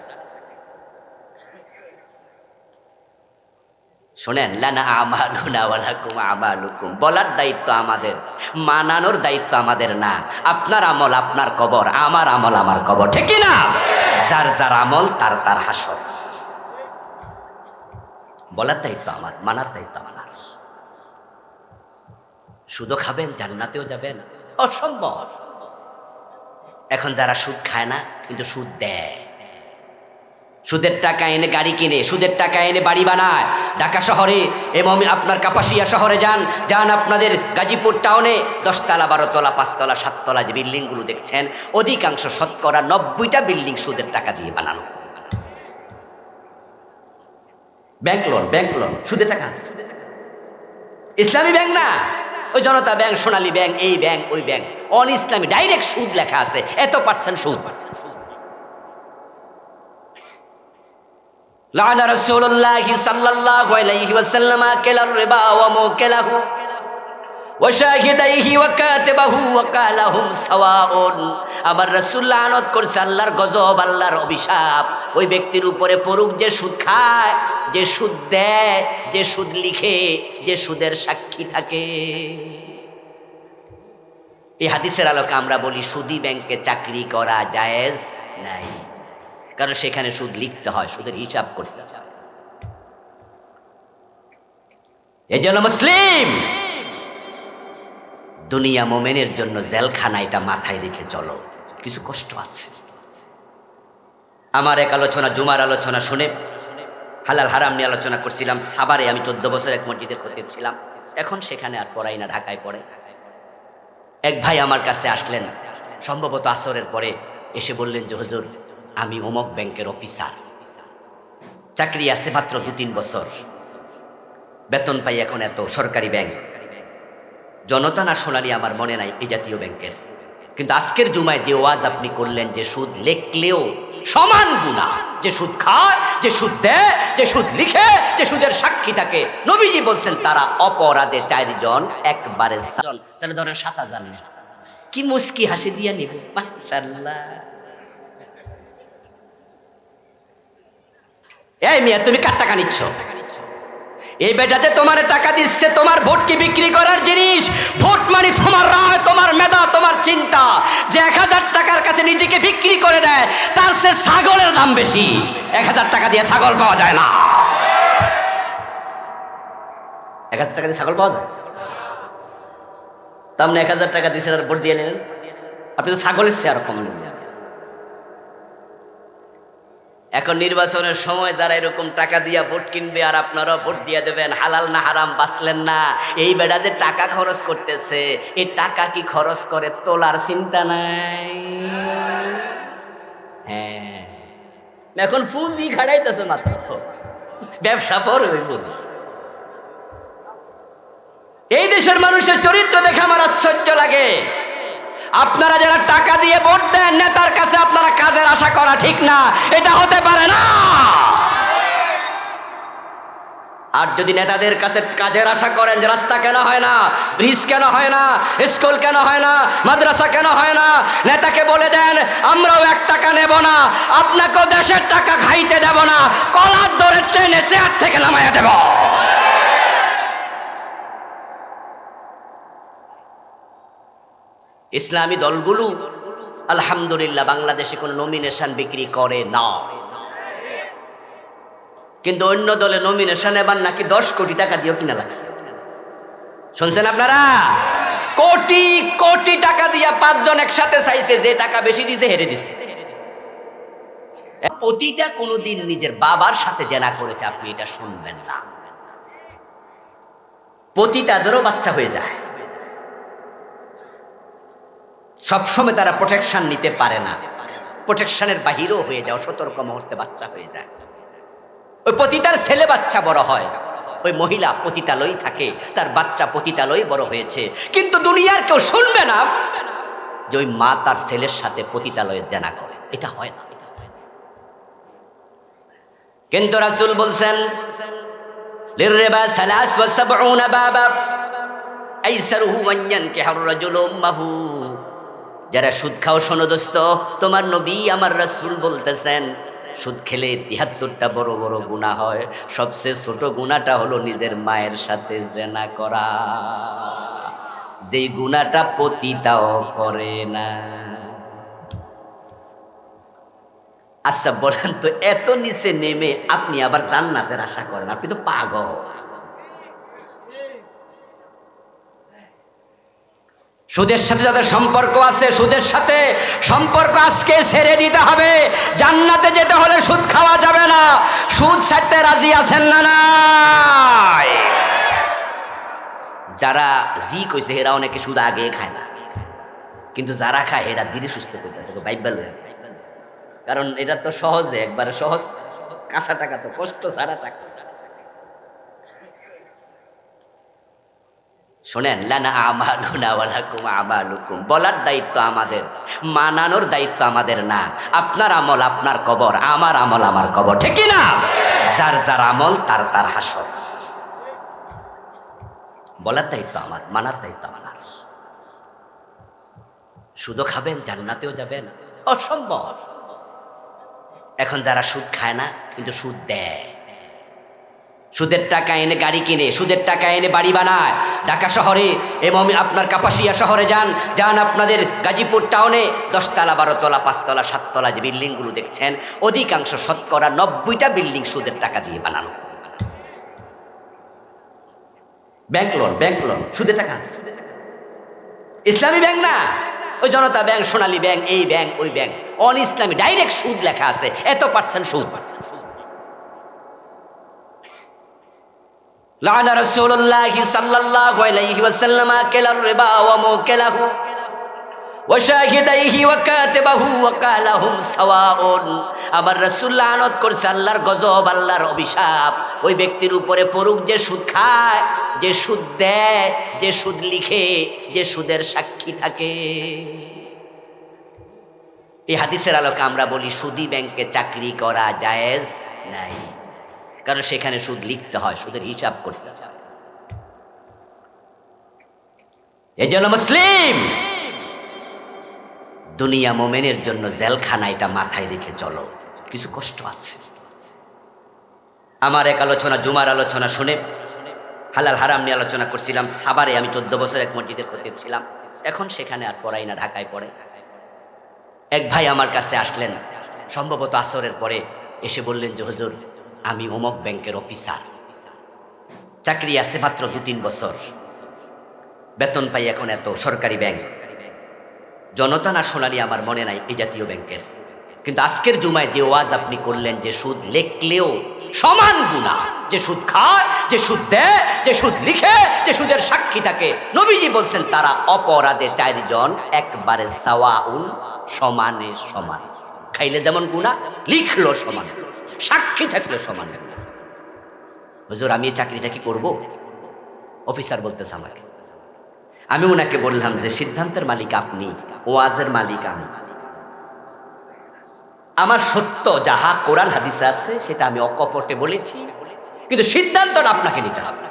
শোনেন, লানা আমালুনা ওয়া লাকুম আমালুকুম, বলার দায়িত্ব আমাদের, মানানোর দায়িত্ব আমাদের না। আপনার আমল আপনার কবর, আমার আমল আমার কবর, ঠিক কি না? যার যার আমল তার তার হাসর। বলার দায়িত্ব আমার, মানার দায়িত্ব আমার। সুদও খাবেন, জান্নাতেও যাবেন, অসম্ভব। এখন যারা সুদ খায় না কিন্তু সুদ দেয়, সুদের টাকা এনে গাড়ি কিনে, সুদের টাকা এনে বাড়ি বানায়। ঢাকা শহরে এবং আপনার কাপাসিয়া শহরে যান, আপনাদের গাজীপুর টাউনে 10 তলা 12 তলা 5 তলা 7 তলা যে বিল্ডিংগুলো দেখছেন, অধিকাংশ শতকরা 90টা বিল্ডিং সুদের টাকা দিয়ে বানানো। ব্যাংক লোন সুদের টাকা, ইসলামী ব্যাংক না, ওই জনতা ব্যাংক, সোনালী ব্যাংক, এই ব্যাংক ওই ব্যাংক, অন ইসলামী, ডাইরেক্ট সুদ লেখা আছে, এত% সুদ। লাআনা রাসূলুল্লাহ সাল্লাল্লাহু আলাইহি ওয়াসাল্লাম আকালার রিবা ওয়া মুকালাহু ওয়া শাহিদাইহি ওয়া কাতিবাহু ওয়া কালাহুম সাওয়াউন। আমার রাসূল লানত করছে, আল্লাহর গজব, আল্লাহর অভিশাপ ওই ব্যক্তির উপরে পড়ুক যে সুদ খায়, যে সুদ দেয়, যে সুদ লিখে, যে সুদের সাক্ষী থাকে। এই হাদিসের আলোকে আমরা বলি সুদী ব্যাংকে চাকরি করা জায়েজ নাই, কারণ সেখানে সুদ লিখতে হয়, সুদের হিসাব করতে হয়। এই জন্য মুসলিম দুনিয়া মোমেনের জন্য জেলখানা, এটা মাথায় রেখে চলো। কিছু কষ্ট আছে। আমার এক আলোচনা, জুমার আলোচনা শুনে হালাল হারাম নিয়ে আলোচনা করছিলাম। সাভারে আমি 14 বছর এক মসজিদের খতিব ছিলাম, এখন সেখানে আর পড়াই না, ঢাকায় পড়ে। এক ভাই আমার কাছে আসলেন সম্ভবত আসরের পরে, এসে বললেন যে হুজুর, আমি অমুক ব্যাংকের অফিসার, চাকরি আছে মাত্র 2-3 বছর, বেতন পাই এখন এত, সরকারি ব্যাংক, জনতা না সোনালী আমার মনে নাই এই জাতীয় ব্যাংকের। কিন্তু আজকের জুমায় যে ওয়াজ আপনি করলেন, যে সুদ লেখলেও সমান গুনাহ, যে সুদ খায়, যে সুদ দেয়, যে সুদ লিখে, যে সুদের সাক্ষী থাকে, নবীজি বলছেন তারা অপরাধে 4 জন একবারে, তাহলে ধরেন 7,000 না, কি মুস্কি হাসি দিয়া নিব, মাশাআল্লাহ। এই মিয়া, তুমি কার টাকা নিচ্ছ? এই বেটাতে তোমার টাকা দিচ্ছে তোমার ভোটকে বিক্রি করার জিনিস। ভোট মানে তোমার রায়, তোমার মেধা, তোমার চিন্তা। যে 1000 টাকার কাছে নিজেকে বিক্রি করে দেয়, তার সে ছাগলের দাম বেশি। 1000 টাকা দিয়ে ছাগল পাওয়া যায় না। 1000 টাকা দিয়ে ছাগল পাওয়া যায়? তা আপনি 1000 টাকা দিয়েছেন আর ভোট দিয়ে নিলেন, আপনি তো ছাগলের চেয়ে আর কম নিচ্ছেন। এখন নির্বাচনের সময় যারা এরকম টাকা দিয়া ভোট কিনবে আর আপনারাও ভোট দিয়ে দেবেন, হালাল না হারাম বাঁচলেন না। এই বেটা যে টাকা খরচ করতেছে, এই টাকা কি খরচ করে তোলার চিন্তা নাই? হ্যাঁ, এখন পুঁজি খাড়াইতেছে মাত্র, ব্যবসা পর ওই পুঁজি। এই দেশের মানুষের চরিত্র দেখে আমার আশ্চর্য লাগে। আপনারা যারা টাকা দিয়ে ভোট দেন, নেতার কাছে আপনারা কাজের আশা করা ঠিক না, এটা হতে পারে না। আর যদি নেতাদের কাছে কাজের আশা করেন, যে রাস্তা কেন হয় না, ব্রিজ কেন হয় না, স্কুল কেন হয় না, মাদ্রাসা কেন হয় না, নেতাকে বলে দেন আমরাও 1 টাকা নেব না, আপনাকেও দেশের টাকা খাইতে দেব না, কলার ধরে ট্রেনে চেয়ার থেকে নামাইয়া দেব। ইসলামী দলগুলো আলহামদুলিল্লাহ বাংলাদেশে কোনো নমিনেশন বিক্রি করে না, কিন্তু অন্য দলে নমিনেশন এবার নাকি 10 কোটি টাকা দিয়েও কিনা লাগছে। শুনছেন আপনারা? কোটি কোটি টাকা দিয়া 5 জন একসাথে চাইছে, যে টাকা বেশি দিছে হেরে দিছে। পতিতা কোনোদিন নিজের বাবার সাথে জেনা করেছে, আপনি এটা শুনবেন না। পতিতাদেরও বাচ্চা হয়ে যায়, সবসময় তারা প্রোটেকশন নিতে পারে না, প্রোটেকশনের বাহিরেও হয়ে যায়, অসতর্ক মুহূর্তে বাচ্চা হয়ে যায়। ওই পতিতার ছেলে বাচ্চা বড় হয়, ওই মহিলা পতিতালয় থাকে, তার বাচ্চা পতিতালয় বড় হয়েছে, কিন্তু দুনিয়ার কেউ শুনবে না যে ওই মা তার ছেলের সাথে পতিতালয়ে জেনা করে, এটা হয় না। কিন্তু রাসূল বলছেন লিররিবা 73 বাবা আইসারুহু মান ইয়ানকিহুর রাজুলু উম্মাহু। যারা সুদ খাও, শোনো দোস্ত, তোমার নবী আমার রাসূল বলতেছেন সুদ খেলে 73টা বড় বড় গুনাহ হয়, সবচেয়ে ছোট গুনাহটা হলো নিজের মায়ের সাথে জেনা করা, যেই গুনাহটা পতিতাও করে না। আচ্ছা বলেন তো, এত নিচে নেমে আপনি আবার জান্নাতের আশা করেন? আপনি তো পাগল। সুদের সাথে যাদের সম্পর্ক আছে, সুদের সাথে সম্পর্ক আজকে ছেড়ে দিতে হবে। জান্নাতে যেতে হলে সুদ খাওয়া যাবে না। সুদ ছাড়তে রাজি আছেন না? নাই। যারা জি কইছে এরা অনেকে সুদ আগে খায় না, কিন্তু যারা খায় এরা ধীরে সুস্থ করতেছে, বাইবেল। কারণ এটা তো সহজে, একবারে সহজ, কাঁচা টাকা তো কষ্ট ছাড়া টাকা। শোনেন, লানা আমালুনা ওয়া লাকুম আমালুকুম, বলার দায়িত্ব আমাদের, মানানোর দায়িত্ব আমাদের না। আপনার আমল আপনার কবর, আমার আমল আমার কবর, ঠিক কি না? যার যার আমল তার তার হাসর। বলার দায়িত্ব আমার, মানার দায়িত্ব আমার। সুদও খাবেন, জান্নাতেও যাবেন, অসম্ভব। এখন যারা সুদ খায় না কিন্তু সুদ দেয়, সুদের টাকা এনে গাড়ি কিনে, সুদের টাকা এনে বাড়ি বানায়। ঢাকা শহরে এবং আপনার কাপাসিয়া শহরে যান আপনাদের গাজীপুর টাউনে 10 তলা 12 তলা 5 তলা 7 তলা যে বিল্ডিংগুলো দেখছেন, অধিকাংশ শতকরা 90টা বিল্ডিং সুদের টাকা দিয়ে বানানো। ব্যাংক লোন সুদের টাকা, ইসলামী ব্যাংক না, ওই জনতা ব্যাংক, সোনালী ব্যাংক, এই ব্যাংক ওই ব্যাংক, অন ইসলামী ডাইরেক্ট সুদ লেখা আছে, এত % সুদ। লা'আনা রাসূলুল্লাহ সাল্লাল্লাহু আলাইহি ওয়াসাল্লাম আকালার রিবা ওয়া মুকালাহু ওয়া শাহিদাইহি ওয়া কাতিবাহু ওয়া ক্বালা হুম সাওয়াউন। আমার রাসূল লানত করছে, আল্লাহর গজব, আল্লাহর অভিশাপ ওই ব্যক্তির উপরে পড়ুক যে সুদ খায়, যে সুদ দেয়, যে সুদ লিখে, যে সুদের সাক্ষী থাকে। এই হাদিসের আলোকে আমরা বলি সুদী ব্যাংকে চাকরি করা জায়েজ নাই, কারণ সেখানে সুদ লিখতে হয়, সুদের হিসাব করতে হয়। এই জন্য মুসলিম দুনিয়া মোমেনের জন্য জেলখানা, এটা মাথায় রেখে চলো, কিছু কষ্ট আছে। আমার এক আলোচনা, জুমার আলোচনা শুনে হালাল হারাম নিয়ে আলোচনা করছিলাম সাভারে। আমি 14 বছর এক মসজিদের খতিব ছিলাম, এখন সেখানে আর পড়াই না, ঢাকায় পড়ে। এক ভাই আমার কাছে আসলেন সম্ভবত আসরের পরে, এসে বললেন যে হুজুর, আমি অমুক ব্যাংকের অফিসার, চাকরি আছে মাত্র 2-3 বছর, বেতন পাই এখন এত, সরকারি ব্যাংক, জনতা না সোনালী আমার মনে নাই এই জাতীয় ব্যাংকের। কিন্তু আজকের জুমায় যে ওয়াজ আপনি করলেন, যে সুদ লেখলেও সমান গুনাহ, যে সুদ খায়, যে সুদ দেয়, যে সুদ লিখে, যে সুদের সাক্ষী থাকে, নবীজি বলছেন তারা অপরাধে 4 জন একবারে সাওয়াউন, সমানে সমান। খাইলে যেমন গুনাহ, লিখলো সমান, সাক্ষী থাকলে সমান। হুজুর আমি এই চাকরিটা কি করব? অফিসার বলতেছে আমাকে। আমি ওনাকে বললাম যে সিদ্ধান্তের মালিক আপনি, ওয়াজের মালিক আমি। আমার সত্য যাহা কোরআন হাদিসে আছে সেটা আমি অকপটে বলেছি, কিন্তু সিদ্ধান্তটা আপনাকে নিতে হবে।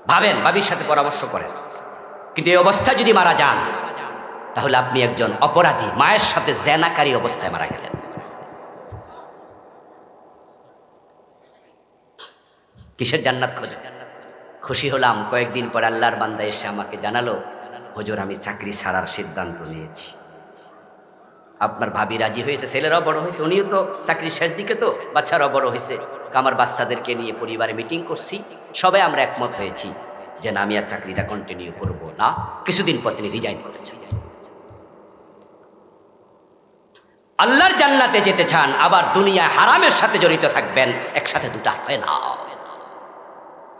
ভাবেন, ভাবির সাথে পরামর্শ করেন। কিন্তু এই অবস্থায় যদি মারা যান, তাহলে আপনি একজন অপরাধী, মায়ের সাথে জেনাকারী অবস্থায় মারা গেলেন। কিসের জান্নাত খোঁজে? খুশি হলাম, কয়েকদিন পর আল্লাহর বান্দা এসে আমাকে জানালো, হুজুর আমি চাকরি ছাড়ার সিদ্ধান্ত নিয়েছি। আপনার ভাবি রাজি হয়েছে, ছেলেরাও বড় হয়েছে, উনিও তো চাকরির শেষ দিকে, তো বাচ্চারাও বড় হয়েছে। আমার বাচ্চাদেরকে নিয়ে পরিবারে মিটিং করছি, সবাই আমরা একমত হয়েছি যে না, আমি আর চাকরিটা কন্টিনিউ করব না। কিছুদিন পর তিনি রিজাইন করেছেন। আল্লাহর জান্নাতে যেতে চান, আবার দুনিয়া হারামের সাথে জড়িত থাকবেন, একসাথে দুটা হয় না।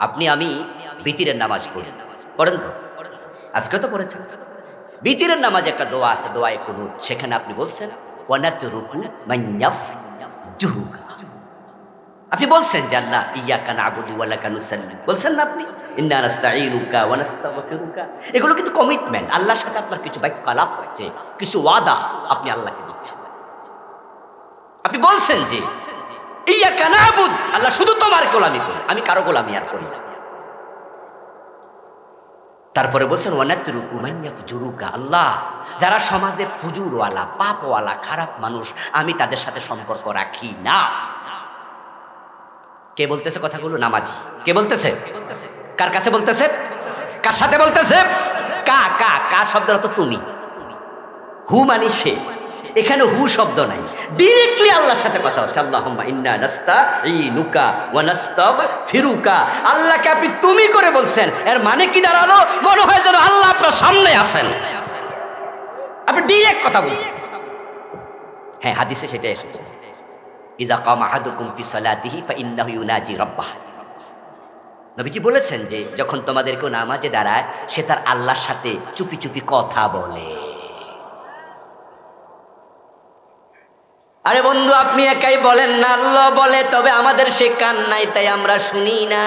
আপনি আমি বিতিরের নামাজ পড়ি, পড়েন তো? আজকে তো পড়েছেন। বিতিরের নামাজে একটা দোয়া আছে, দোয়ায়ে কুনুত। সেখানে আপনি বলছেন ওয়ানাতরুকু মাইয়াফজুহুকা। আপনি বলছেন যে আল্লাহ ইয়াকা না'বুদু ওয়া লাকা নুসাল্লি, বলছেন না আপনি ইন্না নাস্তাঈনুকা ওয়া নাস্তাগফিরুকা। এগুলো কিন্তু কমিটমেন্ট, আল্লাহর সাথে আপনার কিছু বাক্যালাপ হচ্ছে, কিছু ওয়াদা আপনি আল্লাহকে দিচ্ছেন। আপনি বলছেন যে ইয়াকা না'বুদ, আল্লাহ শুধু তোমার গোলামি করি, আমি কারো গোলামি আর করি না। তারপরে বলছেন ওয়ানাতরুকু মাইয়াফজুরুকা, আল্লাহ যারা সমাজে ফুজুরওয়ালা, পাপওয়ালা, খারাপ মানুষ, আমি তাদের সাথে সম্পর্ক রাখি না। কে বলতেছে কথাগুলো? নামাজি। কে বলতেছে? কার কাছে বলতেছে? কার সাথে বলতেছে? কা কা কা শব্দের অর্থ তুমি, হু মানে সে। এখানে হু শব্দ নাই, ডিরেক্টলি আল্লাহর সাথে কথা হচ্ছে। আল্লাহুম্মা ইন্না নাস্তাঈনুকা ওয়া নাস্তাগফিরুকা। আল্লাহকে আপনি তুমি করে বলছেন, এর মানে কি দাঁড়ালো? মনে হয় যেন আল্লাহ আপনার সামনে আছেন, আপনি ডিরেক্ট কথা বলছেন। হ্যাঁ, হাদিসে সেটা এসেছে, ইযা কামা আহাদুকুম ফি সালাতিহি ফাইন্নাহু ইউনাজি রাব্বাহ। নবীজি বলেছেন যে যখন তোমাদের কেউ নামাজে দাঁড়ায়, সে তার আল্লাহর সাথে চুপি চুপি কথা বলে। আরে বন্ধু, আপনি একাই বলেন না, আল্লাহ বলে, তবে আমাদের সে কান নাই, তাই আমরা শুনি না।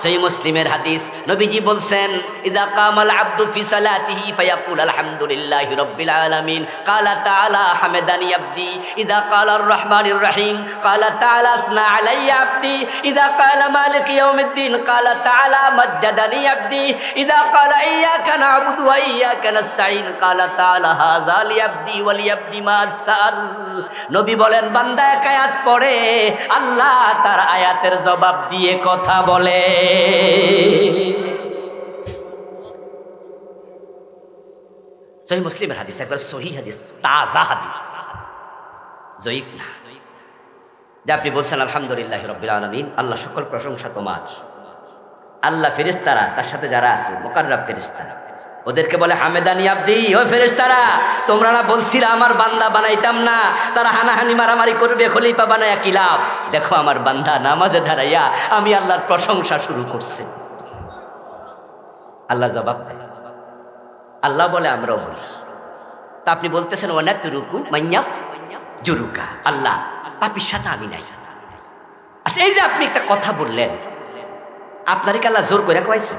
সহিহ মুসলিমের হাদিস, নবীজি বলছেন ইযা কামাল আবদু ফি সালাতিহি ফায়াকুল আলহামদুলিল্লাহি রাব্বিল আলামিন, ক্বালা তাআলা হামাদানি আবদি, ইযা ক্বালা আর রহমানির রহিম ক্বালা তাআলা আসনা আলাইয়া আবদি, ইযা ক্বালা মালিক ইয়াউমিদ্দিন ক্বালা তাআলা মাজ্জাদানি আবদি, ইযা ক্বালা ইয়াকা না'বুদু ওয়া ইয়াকা নাস্তাঈন ক্বালা তাআলা হাযা লি আবদি ওয়া লি আবদি মা সাআল। নবী বলেন, বান্দা এক আয়াত পড়ে, আল্লাহ তার আয়াতের জবাব দিয়ে কথা বলে। সহিহ মুসলিমের হাদিস, একবার সহিহ হাদিস, তাজা হাদিস, জয়ীফ না। যে আপনি বলছেন আলহামদুলিল্লাহি রাব্বিল আলামিন, আল্লাহ সকল প্রশংসা তোমার। আল্লাহ ফেরেশতারা, তার সাথে যারা আছে মুকাররাব ফেরেশতা, ওদেরকে বলে হামেদানি আব্দি, ও ফেরেশতারা তোমরা না বলছিলে আমার বান্দা বানাইতাম না, তারা হানাহানি মারামারি করবে, খলিফা বানায়া কি লাভ? দেখো আমার বান্দা নামাজে দাঁড়াইয়া আমি আল্লাহর প্রশংসা শুরু করছে। আল্লাহ জবাব দেয়, আল্লাহ বলে আমরাও বলি। তা আপনি বলতেছেন ওয়ানাতুরুকু মাইয়াফ জুরুকা, আল্লাহ পাপির সাথে আমি নাই। আচ্ছা এই যে আপনি একটা কথা বললেন, আপনারই কি আল্লাহ জোর করে কয়েছে?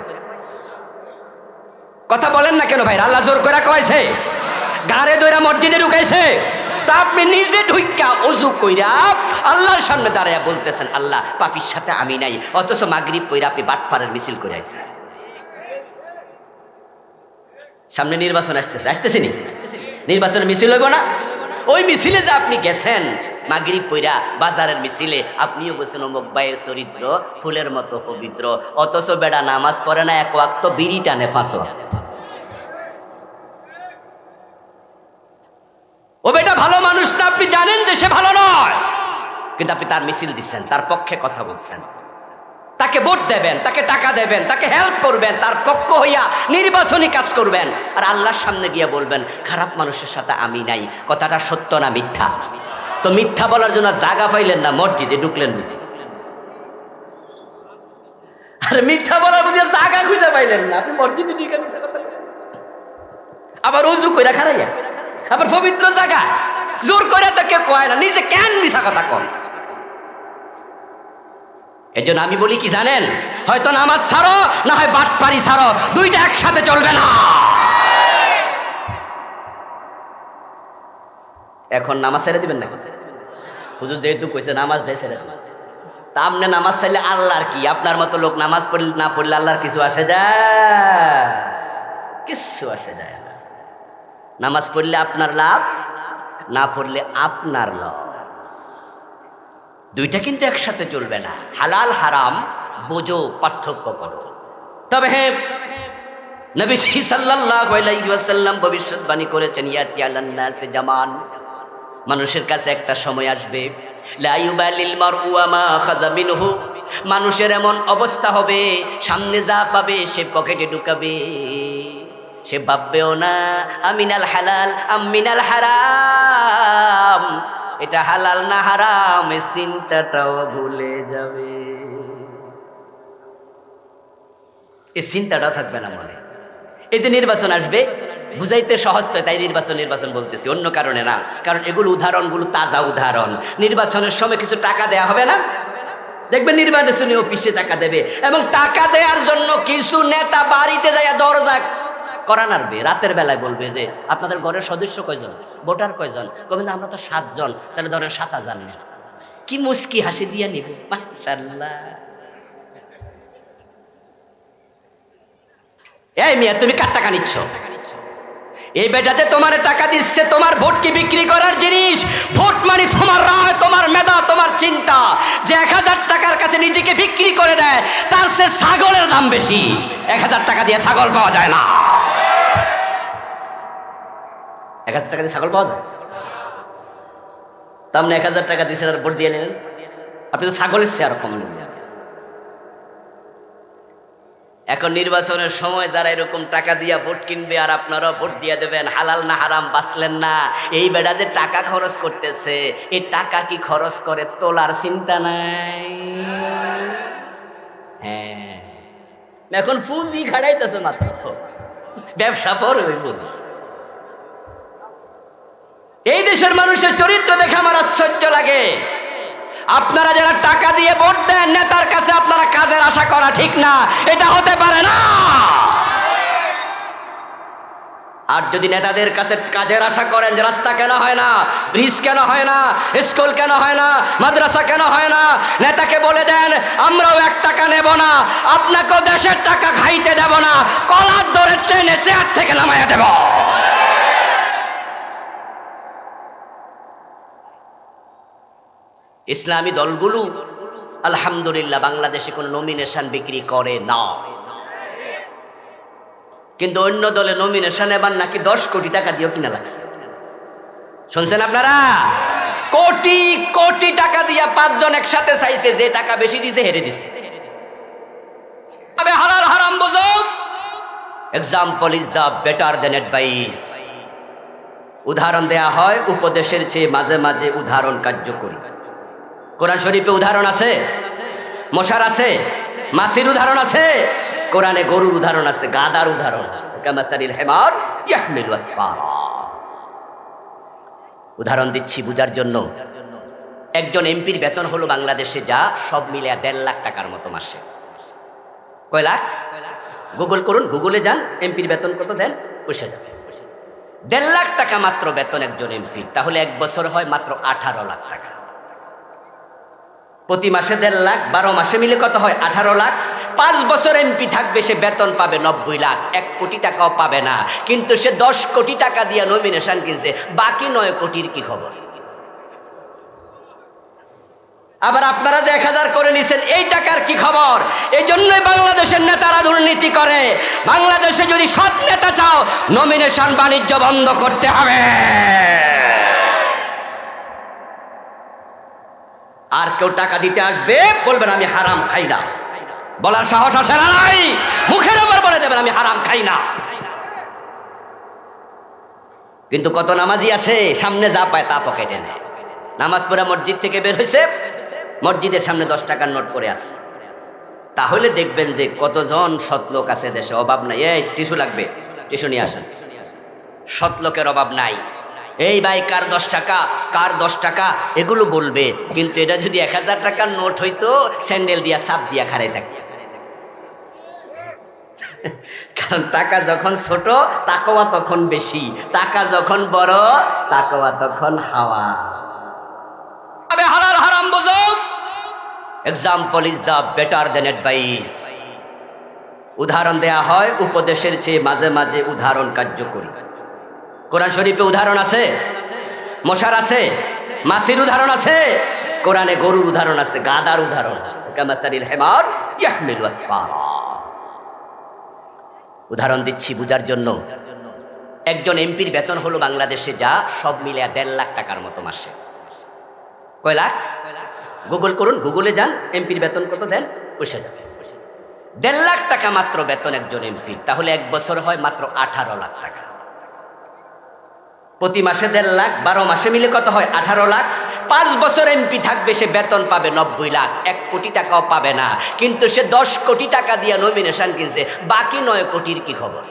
কথা বলেন না কেন ভাই? আল্লাহ জোর করে কয়েছে? গাড়ে দইরা মসজিদে ঢুকাইছে? তা আপনি নিজে ঢুইকা ওযু কইরা আল্লাহর সামনে দাঁড়ায়া বলতেছেন আল্লাহ পাপির সাথে আমি নাই, অথচ মাগরিব কইরা আপনি বাটপাড়ের মিছিল করে আইছেন। সামনে নির্বাচন আসতেছে নি? নির্বাচনের মিছিল হইব না? ওই মিছিলে যে আপনি গেছেন মাগরিব পইরা বাজারের মিছিলে, আপনিও বলছেন অমুক ভাইয়ের চরিত্র ফুলের মতো পবিত্র, অথচ বেড়া নামাজ পড়ে না, এক ওয়াক্ত বিড়ি টানে 5 ওয়াক্ত। ও বেটা ভালো মানুষ না, আপনি জানেন যে সে ভালো নয়, কিন্তু আপনি তার মিছিল দিচ্ছেন, তার পক্ষে কথা বলছেন, তাকে ভোট দেবেন, তাকে টাকা দেবেন, তাকে হেল্প করবেন, তার পক্ষ হইয়া নির্বাচনী কাজ করবেন, আর আল্লাহর সামনে গিয়ে বলবেন খারাপ মানুষের সাথে আমি নাই। কথাটা সত্য না মিথ্যা? তো মিথ্যা বলার জন্য জায়গা পাইলেন না, মসজিদে ঢুকলেন বুঝি। আর মিথ্যা বলার বুঝে জায়গা খুঁজে পাইলেন না, আপনি মসজিদে ঢুকে মিথ্যা কথা বলেন। আবার উজু কইরা খারাইয়া, আবার পবিত্র জায়গা জোর করে তো কেউ কয় না, নিজে কেন মিথ্যা কথা কন? এই জন্য আমি বলি কি জানেন, হয়তো নামাজ ছাড়ো, না হয় বাটপারি ছাড়ো, দুইটা একসাথে চলবে না। এখন নামাজ ছেড়ে দিবেন না? হুজুর যেহেতু কইছে নামাজটাই ছেড়ে দিবেন, তা আপনি নামাজ চাইলে আল্লাহর কি? আপনার মতো লোক নামাজ পড়লে না পড়লে আল্লাহর কিছু আসে যায়? কিছু আসে যায় না। নামাজ পড়লে আপনার লাভ, না পড়লে আপনার লস। দুইটা কিন্তু একসাথে চলবে না। হালাল হারাম বোঝো, পার্থক্য করো। তবে হ্যাঁ, নবী সাল্লাল্লাহু আলাইহি ওয়াসাল্লাম ভবিষ্যৎবাণী করেছেন, ইয়াতি আলান নাসি জামান, মানুষের কাছে একটা সময় আসবে, লা ইউবালিল মারউ ওয়া মা আখাযা মিনহু, মানুষের এমন অবস্থা হবে সামনে যা পাবে সে পকেটে ঢুকাবে, সে ভাববেও না আমিনাল হালাল আমিনাল হারাম, এটা হালাল না হারাম এই চিন্তাটাও ভুলে যাবে। এই চিন্তাটাও থাকবে না মনে। এই যে নির্বাচন আসবে, বুঝাইতে সহজ তো, তাই নির্বাচন বলতেছি, অন্য কারণে না। কারণ এগুলো উদাহরণগুলো তাজা উদাহরণ। নির্বাচনের সময় কিছু টাকা দেয়া হবে না, দেখবেন নির্বাচনী অফিসে টাকা দেবে, এবং টাকা দেওয়ার জন্য কিছু নেতা বাড়িতে যায় দরজা করা নাড়বে, রাতের বেলায় বলবে যে আপনাদের ঘরের সদস্য কয়জন, ভোটার কয়জন, কবেন আমরা তো 7 জন, তাহলে ধরেন 7,000 না। কি মুস্কি হাসি দিয়ে নিব, মাশাআল্লাহ। এই মিয়া তুমি কার টাকা নিচ্ছ? এই বেটাতে তোমার টাকা দিচ্ছে তোমার ভোট কি বিক্রি করার জিনিস? ভোট মানে তোমার রায়, তোমার মেধা, তোমার চিন্তা। যে 1000 টাকার কাছে নিজেকে বিক্রি করে দেয়, তার সে ছাগলের দাম বেশি। 1000 টাকা দিয়ে ছাগল পাওয়া যায় না। 1000 টাকা দিয়ে ছাগল পাওয়া যায়? তা আপনি 1000 টাকা দিয়েছেন আর ভোট দিয়ে নিলেন, আপনি তো ছাগলের চেয়ে আর কম নিচ্ছেন। এখন নির্বাচনের সময় যারা এরকম টাকা দিয়া ভোট কিনবে, আর আপনারাও ভোট দিয়ে দেবেন, হালাল না হারাম বাঁচলেন না। এই বেটা যে টাকা খরচ করতেছে, এই টাকা কি খরচ করে তোলার চিন্তা নাই? হ্যাঁ, এখন পুঁজি খাড়াইতেছে মাত্র, ব্যবসা পরে হইব। এই দেশের মানুষের চরিত্র দেখে আমার আশ্চর্য লাগে। আপনারা যারা টাকা দিয়ে ভোট দেন নেতার কাছে, আপনারা কাজের আশা করা ঠিক না, এটা হতে পারে না। আর যদি নেতাদের কাছে কাজের আশা করেন, যে রাস্তা কেন হয় না, ব্রিজ কেন হয় না, স্কুল কেন হয় না, মাদ্রাসা কেন হয় না, নেতাকে বলে দেন আমরাও 1 টাকা নেব না, আপনাকেও দেশের টাকা খাইতে দেব না, কলার ধরে ট্রেনে চেয়ার থেকে নামাইয়া দেব। ইসলামী দলগুলো আলহামদুলিল্লাহ বাংলাদেশে কোনো নমিনেশন বিক্রি করে না, কিন্তু অন্য দলে নমিনেশন এবার নাকি 10 কোটি টাকা দিয়েও কিনা লাগছে। শুনছেন আপনারা? কোটি কোটি টাকা দিয়া 5 জন একসাথে চাইছে, যে টাকা বেশি দিছে হেরে দিছে। তবে হালাল হারাম বুঝো, example is the better then advice. উদাহরণ দেয়া হয় উপদেশের চেয়ে মাঝে মাঝে উদাহরণ কার্যকরী। কোরআন শরীফে উদাহরণ আছে, মশার আছে, মাছির উদাহরণ আছে, কোরআনে গরুর উদাহরণ আছে, গাধার উদাহরণ আছে। কামাসালিল হিমার ইয়াহমিলু আসফারা। উদাহরণ দিচ্ছি বুঝার জন্য। একজন এমপির বেতন হলো বাংলাদেশে যা সব মিলে 1.5 লাখ টাকার মতো মাসে। কয় লাখ? গুগল করুন, গুগলে যান, এমপির বেতন কত দেন, বসে যাবে। 1.5 লাখ টাকা মাত্র বেতন একজন এমপির, তাহলে 1 বছর হয় মাত্র 18 লাখ টাকা। প্রতি মাসে 1.5 লাখ, 12 মাসে মিলে কত হয়? 18 লাখ। 5 বছর এমপি থাকবে, সে বেতন পাবে 90 লাখ, 1 কোটি টাকাও পাবে না। কিন্তু সে 10 কোটি টাকা দিয়ে নমিনেশন কিনছে, বাকি 9 কোটির কি খবর? আবার আপনারা যে 1000 করে নিছেন, এই টাকার কি খবর? এই জন্যই বাংলাদেশের নেতারা দুর্নীতি করে। বাংলাদেশে যদি সৎ নেতা চাও, নমিনেশন বাণিজ্য বন্ধ করতে হবে। আর কেউ টাকা দিতে আসবে, বলবেন আমি হারাম খাই না, বলার সাহস আসে না? নাই, মুখের উপর বলে দেবেন আমি হারাম খাই না। কিন্তু কত নামাজি আছে, সামনে যা পায় তা পকেটে নেয়। নামাজ পড়ে মসজিদ থেকে বের হয়েছে, মসজিদের সামনে 10 টাকার নোট পড়ে আছে। তাহলে দেখবেন যে কতজন সৎ লোক আছে দেশে। অভাব নাই। এই টিস্যু লাগবে, টিস্যু নিয়ে আসেন। সৎ লোকের অভাব নাই। এই ভাই কার 10 টাকা, কার 10 টাকা, এগুলো বলবে। কিন্তু এটা যদি 1000 টাকার নোট হইতো, স্যান্ডেল দিয়া সাপ দিয়া খাড়াই থাকতো। কারণ টাকা যখন ছোট, তাকওয়া তখন বেশি। টাকা যখন বড়, তাকওয়া তখন হাওয়া। হালাল হারাম বুঝো। Example is the better then advice. উদাহরণ দেয়া হয় উপদেশের চেয়ে মাঝে মাঝে উদাহরণ কার্যকরী। কোরআন শরীফে উদাহরণ আছে, মশার আছে, মাছির উদাহরণ আছে, কোরআনে গরুর উদাহরণ আছে, গাধার উদাহরণ আছে। কামাসালিল হিমার ইয়াহমিলু আসফারা। উদাহরণ দিচ্ছি বুঝার জন্য। একজন এমপির বেতন হলো বাংলাদেশে যা সব মিলে 1.5 লাখ টাকার মতো মাসে। কয় লাখ? গুগল করুন, গুগলে যান, এমপির বেতন কত দেন, বসে যাবে। 1.5 লাখ টাকা মাত্র বেতন একজন এমপির, তাহলে 1 বছর হয় মাত্র 18 লাখ টাকা। প্রতি মাসে 1.5 লাখ, 12 মাসে মিলে কত হয়? 18 লাখ। 5 বছর এমপি থাকবে, সে বেতন পাবে 90 লাখ, 1 কোটি টাকাও পাবে না। কিন্তু সে 10 কোটি টাকা দিয়ে নমিনেশন কিনছে, বাকি 9 কোটির কি খবর?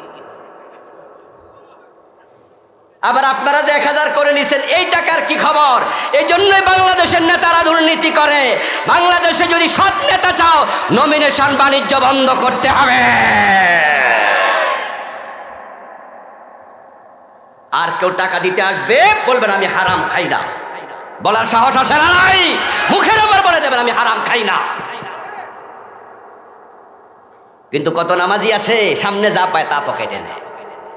আবার আপনারা যে 1000 করে নিছেন, এই টাকার কি খবর? এই জন্যই বাংলাদেশের নেতারা দুর্নীতি করে। বাংলাদেশে যদি সৎ নেতা চাও, নমিনেশন বাণিজ্য বন্ধ করতে হবে। আর কেউ টাকা দিতে আসবে, বলবেন আমি হারাম খাই না, বলার সাহস আসে না? নাই, মুখের উপর বলে দেবেন আমি হারাম খাই না। কিন্তু কত নামাজি আছে, সামনে যা পায় তা পকেটে নেয়।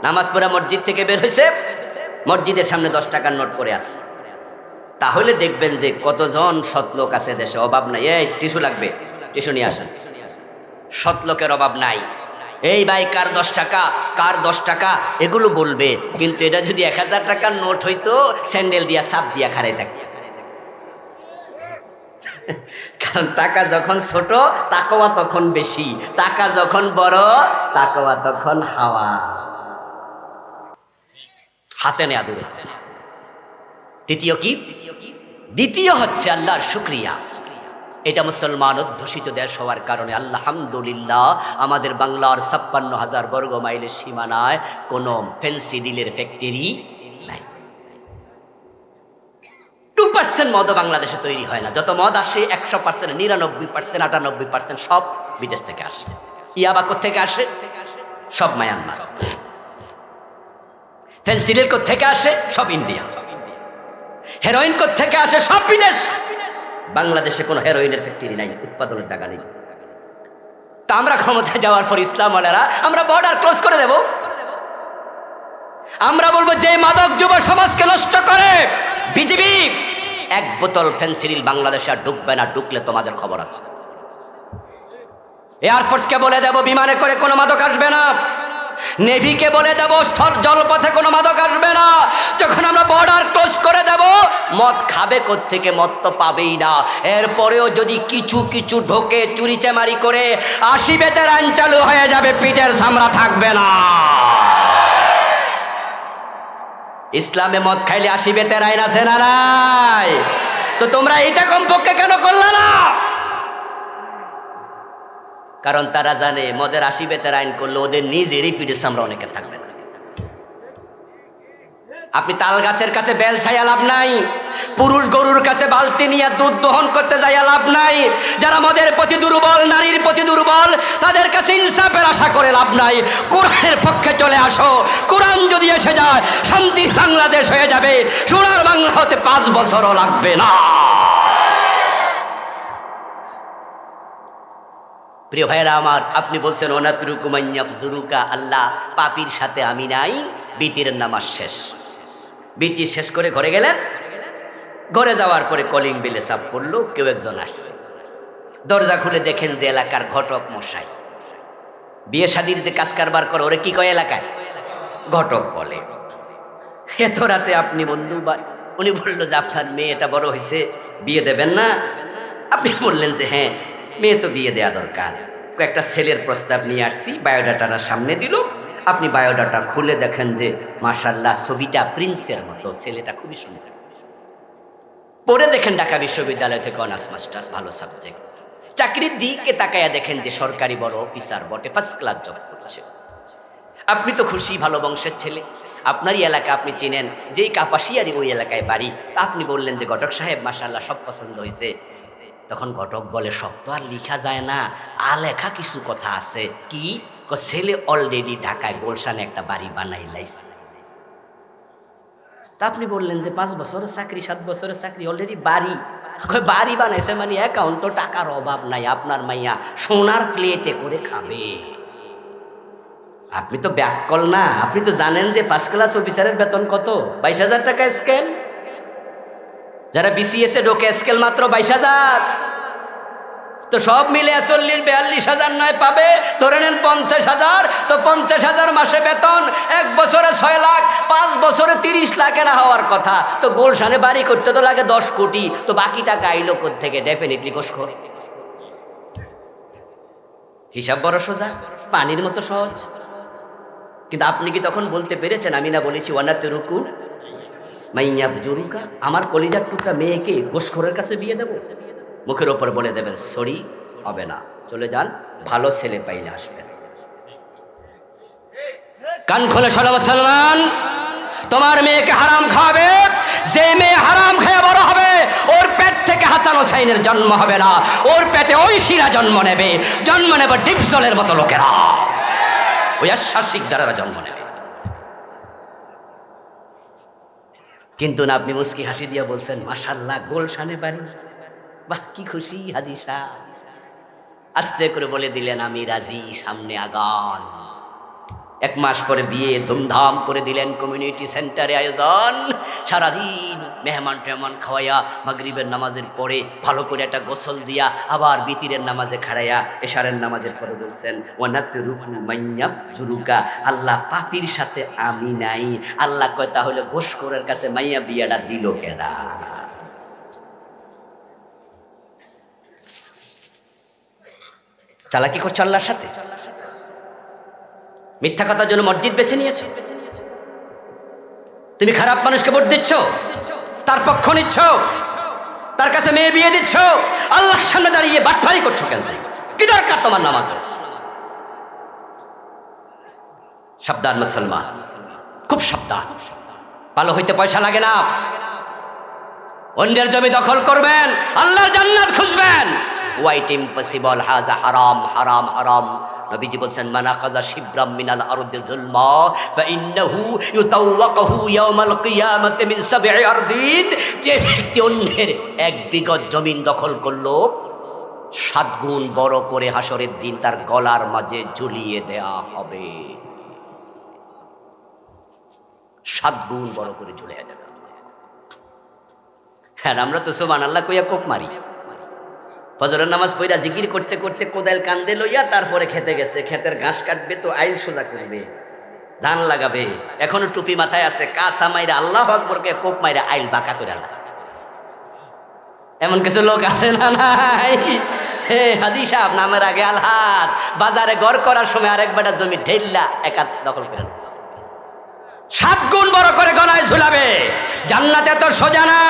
নামাজ পড়ে মসজিদ থেকে বের হয়েছে, মসজিদের সামনে 10 টাকার নোট পড়ে আছে। তাহলে দেখবেন যে কতজন সৎ লোক আছে দেশে। অভাব নাই। এই টিস্যু লাগবে, টিস্যু নিয়ে আসেন। সৎ লোকের অভাব নাই। এই ভাই কার 10 টাকা, কার 10 টাকা, এগুলো বলবে। কিন্তু এটা যদি 1000 টাকার নোট হইতো, স্যান্ডেল দিয়া সাপ দিয়া খাড়াই থাকতো। কারণ টাকা যখন ছোট, তাকওয়া তখন বেশি। টাকা যখন বড়, তাকওয়া তখন হাওয়া। হাতে নেয়া দূরে। দ্বিতীয় কি? দ্বিতীয় হচ্ছে আল্লাহর শুকরিয়া। এটা মুসলমান অধ্যুষিত দেশ হওয়ার কারণে আলহামদুলিল্লাহ আমাদের বাংলার 56,000 বর্গ মাইলের সীমানায় কোনো ফেন্সিডিলের ফ্যাক্টরি নাই। 2% মদও বাংলাদেশে তৈরি হয় না। যত মদ আসে 100%, 99%, 98% সব বিদেশ থেকে আসে। ইয়াবা কোত্থেকে আসে? সব মায়ানমার। ফেন্সিডিল কোত্থেকে আসে? সব ইন্ডিয়া। হেরোইন কোত্থেকে আসে? সব বিদেশ। বাংলাদেশে কোনো হেরোইনের ফ্যাক্টরি নাই, উৎপাদনের জায়গা নেই। তা আমরা ক্ষমতায় যাওয়ার পর ইসলামওয়ালারা আমরা বর্ডার ক্লোজ করে দেব। আমরা বলবো যে মাদক যুব সমাজকে নষ্ট করে বিজিবি, 1 বোতল ফেন্সিডিল বাংলাদেশে আর ঢুকবে না। ঢুকলে তোমাদের খবর আছে। এয়ারফোর্সকে বলে দেব বিমানে করে কোনো মাদক আসবে না। নেভিকে বলে দেব স্থল জলপথে কোনো মাদক আসবে না। যখন আমরা বর্ডার ক্লোজ করে দেব, মদ খাবে কোত্থেকে? মদ তো পাবেই না। এরপরেও যদি কিছু কিছু ঢোকে চুরি চামারি করে 80 বেতের আইন চালু হয়ে যাবে, পিঠের চামড়া থাকবে না। ইসলামে মদ খাইলে 80 বেতের আইন আছে না নাই? তো তোমরা এইটা কমপক্ষে কেন করলে না? কারণ তারা জানে মদের 80 বেতের আইন করলে ওদের নিজেরই পিঠের চামড়া অনেকে থাকবে না। আপনি তাল গাছের কাছে বেল ছাইয়া লাভ নাই, পুরুষ গরুর কাছে বালতি নিয়ে দুধ দহন করতে যাইয়া লাভ নাই। যারা মদের প্রতি দুর্বল, নারীর প্রতি দুর্বল, তাদের কাছে ইনসাফের আশা করে লাভ নাই। কোরআনের পক্ষে চলে আসো। কোরআন যদি এসে যায় শান্তির বাংলাদেশ হয়ে যাবে। সোনার বাংলা হতে 5 বছরও লাগবে না। প্রিয় ভাইরা আমার, আপনি বলছেন ওনাতরুকু মাইয়াফজুরুকা, আল্লাহ পাপির সাথে আমি নাই। বিতির নামাজ শেষ, বিটি শেষ করে ঘরে গেলেন। ঘরে যাওয়ার পরে কলিং বেলে চাপ পড়লো, কেউ একজন আসছে। দরজা খুলে দেখেন যে এলাকার ঘটক মশাই। বিয়ে শাদির যে কাজ কারবার করে ওরে কি কয় এলাকায়? ঘটক বলে। এত রাতে আপনি বন্ধু, উনি বললো যে আপনার মেয়েটা বড় হয়েছে, বিয়ে দেবেন না? আপনি বললেন যে হ্যাঁ, মেয়ে তো বিয়ে দেওয়া দরকার। কয়েকটা ছেলের প্রস্তাব নিয়ে আসছি, বায়োডাটাটা সামনে দিল। আপনি বায়োডাটা খুলে দেখেন যে মাশাআল্লাহ ছবিটা প্রিন্সের মতো, ছেলেটা খুবই সুন্দর। পরে দেখেন ঢাকা বিশ্ববিদ্যালয় থেকে অনার্স মাস্টার্স, ভালো সাবজেক্ট। চাকরির দিকে তাকায়া দেখেন যে সরকারি বড় অফিসার বটে, ফার্স্ট ক্লাস জব করছে। আপনি তো খুশি, ভালো বংশের ছেলে, আপনারই এলাকা, আপনি চিনেন, যেই কাপাসিয়ারি ওই এলাকায় বাড়ি। তা আপনি বললেন যে ঘটক সাহেব মাশাআল্লাহ সব পছন্দ হয়েছে। তখন ঘটক বলে সব তো আর লিখা যায় না, আলেখা কিছু কথা আছে। কি? ছেলে অলরেডি ঢাকায় গুলশানে একটা বাড়ি বানাই লাইছে। তা আপনি বললেন যে 5 বছরের চাকরি, 7 বছরের চাকরি, অলরেডি বাড়ি। বাড়ি বানাইছে মানে অ্যাকাউন্টও টাকার অভাব নাই, আপনার মাইয়া সোনার প্লেটে করে খাবে। আপনি তো ব্যাককল না, আপনি তো জানেন যে 5 ক্লাস অফিসারের বেতন কত? 22,000 টাকা স্কেল। যারা বিসিএস এ ঢোকে স্কেল মাত্র 22,000। তো সব মিলে 40-42,000 নয় পাবে, ধরে নেন 50,000। তো 50,000 মাসে বেতন, 1 বছরে 6 লাখ, 5 বছরে 30 লাখের হওয়ার কথা। তো গুলশানে বাড়ি করতে তো লাগে 10 কোটি। তো বাকি টাকা আইলো থেকে? ডেফিনেটলি ঘুষখোর। হিসাব বড় সোজা, পানির মতো সহজ। কিন্তু আপনি কি তখন বলতে পেরেছেন? আমি না বলেছি ওয়ানাতুরুকু মাইয়াফজুরুকা, আমার কলিজার টুকরা মেয়েকে ঘুষখোরের কাছে বিয়ে দেব? মুখের ওপর বলে দেবেন সরি, হবে না, চলে যান, ভালো ছেলে পাইলে আসবেন। কান খোলে শোনো মুসলমান, তোমার মেয়েকে হারাম খাবে। যে মেয়ে হারাম খেয়ে বড় হবে, ওর পেট থেকে হাসান হোসাইনের জন্ম হবে না, ওর পেটে ঐশীরা জন্ম নেবে। জন্ম নেবে ডিপজলের মতো লোকেরা, ওই আশ্বাসিক দ্বারা জন্ম নেবে। কিন্তু না, আপনি মুস্কি হাসি দিয়ে বলছেন মাশাআল্লাহ গুলশানে বাড়ি, বাহ কি খুশি হাজী সাহেব। আস্তে করে বলে দিলেন আমি রাজি, সামনে আগান। 1 মাস পরে বিয়ে ধুমধাম করে দিলেন, কমিউনিটি সেন্টারে আয়োজন। সারাদিন মেহমান টেহমান খাওয়াইয়া, মাগরিবের নামাজের পরে ভালো করে একটা গোসল দিয়া, আবার বিতিরের নামাজে খাড়াইয়া, এশারের নামাজের পরে বলছেন ওয়ানাতুরুকু মাইয়াফজুরুকা, আল্লাহ পাপির সাথে আমি নাই। আল্লাহ কয় তাহলে ঘুষখোরের কাছে মাইয়া বিয়াটা দিল কেডা? চালাকি করছো আল্লাহর সাথে, মিথ্যা কথার জন্য মসজিদ বেছে নিয়েছো, তুমি খারাপ মানুষকে ভোট দিচ্ছ, তার পক্ষ নিচ্ছ, তার কাছে মেয়ে বিয়ে দিচ্ছ, আল্লাহর সামনে দাঁড়িয়ে বাটপারি করছো কেন? কি দরকার তোমার নামাজে? সাবধান মুসলমান, খুব সাবধান। ভালো হইতে পয়সা লাগে না। অন্যের জমি দখল করবেন, আল্লাহর জান্নাত খুঁজবেন, হোয়াইট ইম্পসিবল, হাজা হারাম হারাম হারাম। নবীজি বলছেন মান আখাযা শিবরাম মিনাল আরদি যুলমা ফাইন্নাহু ইউতাওয়াকাহু ইয়াওমাল কিয়ামাতি মিন 7 আরদিন। যে ব্যক্তি অন্যের 1 বিঘত জমিন দখল করলো, 7 গুণ বড় করে হাসরের দিন তার গলার মাঝে ঝুলিয়ে দেয়া হবে। 7 গুণ বড় করে ঝুলিয়ে দেবে। হ্যাঁ, আমরা তো সুবহানাল্লাহ কইয়া কোপ মারি। ফজরের নামাজ পড়া জিকির করতে করতে কোদাল কান্দে লইয়া তারপরে খেতে গেছে, ক্ষেতের ঘাস কাটবে তো আইল সোজা করবে, ধান লাগাবে, এখনো টুপি মাথায় আছে, কাঁচা মাইরা আল্লাহু আকবার কে কোপ মাইরা আইল বাঁকা করে আল্লাহ। এমন কিছু লোক আছে না নাই? হাজি সাহেব নামের আগে আলহাজ, বাজারে ঘর করার সময় আরেক বেটা জমি ঢেল্লা একা দখল করে নিচ্ছে। 7 গুণ বড় করে গলায় ঝুলাবে। জান্নাতে তো সোজা না,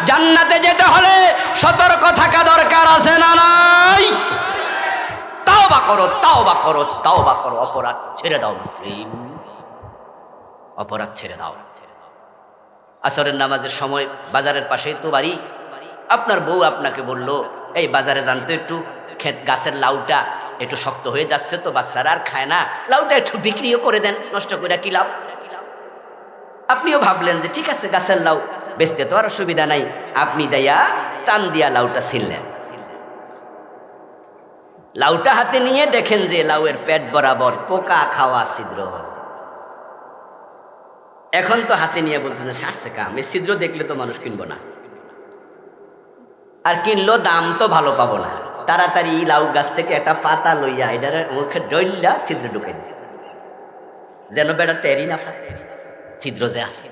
জান্নাতে যেতে হলে সতর্ক থাকা দরকার আছে না নাই? তাওবা করো, তাওবা করো, তাওবা করো, অপরাধ ছেড়ে দাও মুসলিম, অপরাধ ছেড়ে দাও। আসরের নামাজের সময় বাজারের পাশেই তো বাড়ি, আপনার বউ আপনাকে বলল এই বাজারে জানতো একটু ক্ষেত গাছের লাউটা একটু শক্ত হয়ে যাচ্ছে তো বাচ্চারা আর খায় না, লাউটা একটু বিক্রিও করে দেন, নষ্ট করে কি লাভ। আপনিও ভাবলেন যে ঠিক আছে গাছের লাউ বেচতে তো আর সুবিধা নাই, আপনি যাইয়া টান দিয়া লাউটা ছিললেন। লাউটা হাতে নিয়ে দেখেন যে লাউয়ের পেট বরাবর পোকা খাওয়া ছিদ্র। এখন তো হাতে নিয়ে বলতেন সারছে কাম, এই ছিদ্র দেখলে তো মানুষ কিনবো না, আর কিনলো দাম তো ভালো পাবো না। তাড়াতাড়ি লাউ গাছ থেকে একটা পাতা লইয়া এটার মুখে ডইলা ছিদ্র ঢুকাই দিছে, যেন বেটা টেরি না ফাটে ছিদ্র যে আছে।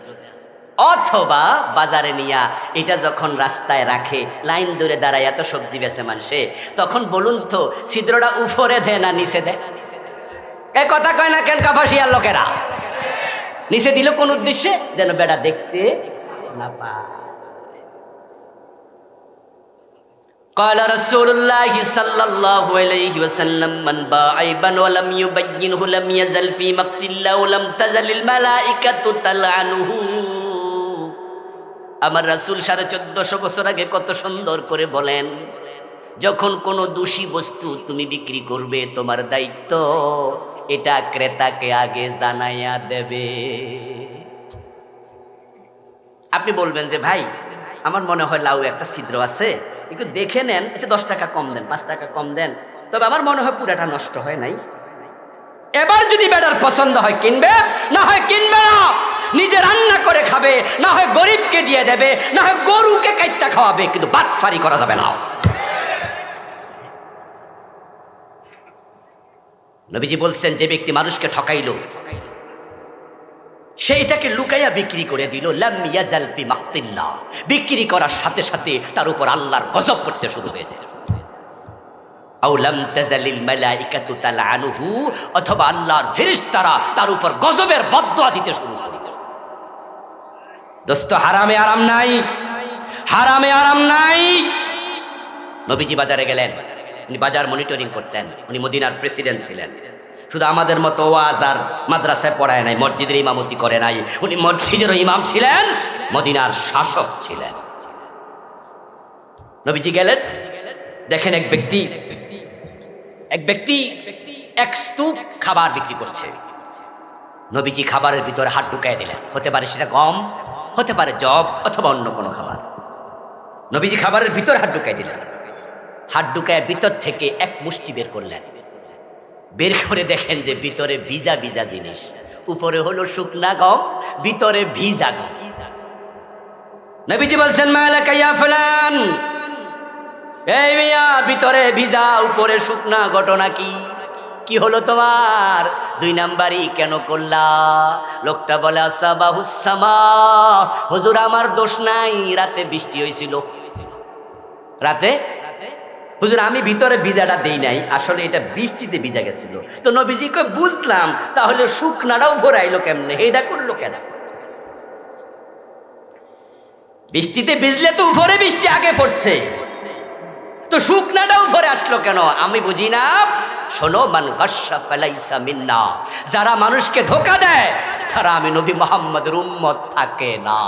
অথবা বাজারে নিয়া এটা যখন রাস্তায় রাখে, লাইন ধরে দাঁড়ায় এত সবজি বেছে মানুষে, তখন বলুন তো ছিদ্রটা উপরে দেয় না নিচে দেয়? এ কথা কয় না কেন কাপাসিয়ার লোকেরা? নিচে দিল কোন উদ্দেশ্যে? যেন বেটা দেখতে না পায়। قال رسول الله صلى الله عليه وسلم من باع عيبا ولم يبينه لم يزل في مقت الله ولم تزل الملائكة تلعنه। আমার রাসূল 1450 বছর আগে কত সুন্দর করে বলেন, যখন কোনো দোষী বস্তু তুমি বিক্রি করবে তোমার দায়িত্ব এটা ক্রেতাকে আগে জানাইয়া দেবে। আপনি বলবেন যে ভাই আমার মনে হয় লাউ একটা ছিদ্র আছে, একটু দেখে নেন, আচ্ছা 10 টাকা কম দেন, 5 টাকা কম দেন, তবে আমার মনে হয় পুরাটা নষ্ট হয় নাই। এবার যদি বেটার পছন্দ হয় কিনবে, না হয় কিনবে না, নিজে রান্না করে খাবে, না হয় গরিবকে দিয়ে দেবে, না হয় গরুকে কাইট্টা খাওয়াবে, কিন্তু বাটফারি করা যাবে না। নবীজি বলছেন যে ব্যক্তি মানুষকে ঠকাইলো সেইটাকে লুকাইয়া বিক্রি করে দিল, লাম ইয়াজাল বি মাকতিল্লাহ, বিক্রি করার সাথে সাথে তার উপর আল্লাহর গজব পড়তে শুরু হয়ে যায়। আও লাম তাজালিল মালাইকাতু তালআনুহু, অথবা আল্লাহর ফেরেশতারা তার উপর গজবের বদদুয়া দিতে শুরু করে। দোস্ত হারামে আরাম নাই, হারামে আরাম নাই। নবীজি বাজারে গেলেন, উনি বাজার মনিটরিং করতেন, উনি মদিনার প্রেসিডেন্ট ছিলেন। শুধু আমাদের মতো ওয়াজ আর মাদ্রাসায় পড়ায় নাই, মসজিদের ইমামতি করে নাই, উনি মসজিদেরও ইমাম ছিলেন, মদিনার শাসক ছিলেন। নবীজি গেলেন, দেখেন এক ব্যক্তি এক স্তূপ খাবার বিক্রি করছে। নবীজি খাবারের ভিতরে হাত ঢুকাই দিলেন, হতে পারে সেটা গম, হতে পারে জব, অথবা অন্য কোনো খাবার। নবীজি খাবারের ভিতরে হাত ঢুকাই দিলেন, হাত ঢুকায় ভিতর থেকে এক মুষ্টি বের করলেন। বের করে দেখেন যে ভিতরে ভিজা ভিজা জিনিস, উপরে হলো শুকনা গম, ভিতরে ভিজা গম। নবীজি বলছেন মালাকা ইয়া ফুলান, এই মিয়া ভিতরে ভিজা উপরে শুকনা, ঘটনা কি? কি হলো তোমার? 2 নাম্বারই কেন করলা? লোকটা বলে আসাবাহুসামা, হুজুর আমার দোষ নাই, রাতে বৃষ্টি হয়েছিল। রাতে হুজুর আমি ভিতরে ভিজাটা দেই নাই, আসলে এটা বৃষ্টিতে ভিজা গেছিল। তো নবীজি কই বুঝলাম, তাহলে শুকনাটাও ভরাইলো কেমনে, এটা করলো কেন? বৃষ্টিতে ভিজলে তো উপরে বৃষ্টি আগে পড়ছে, তো শুকনাটাও উপরে আসলো কেন? আমি বুঝি না। শোনো, মান গাশশা ফালাইসা মিন্না, যারা মানুষকে ধোঁকা দেয় তারা আমি নবী মুহাম্মদের উম্মত থাকে না।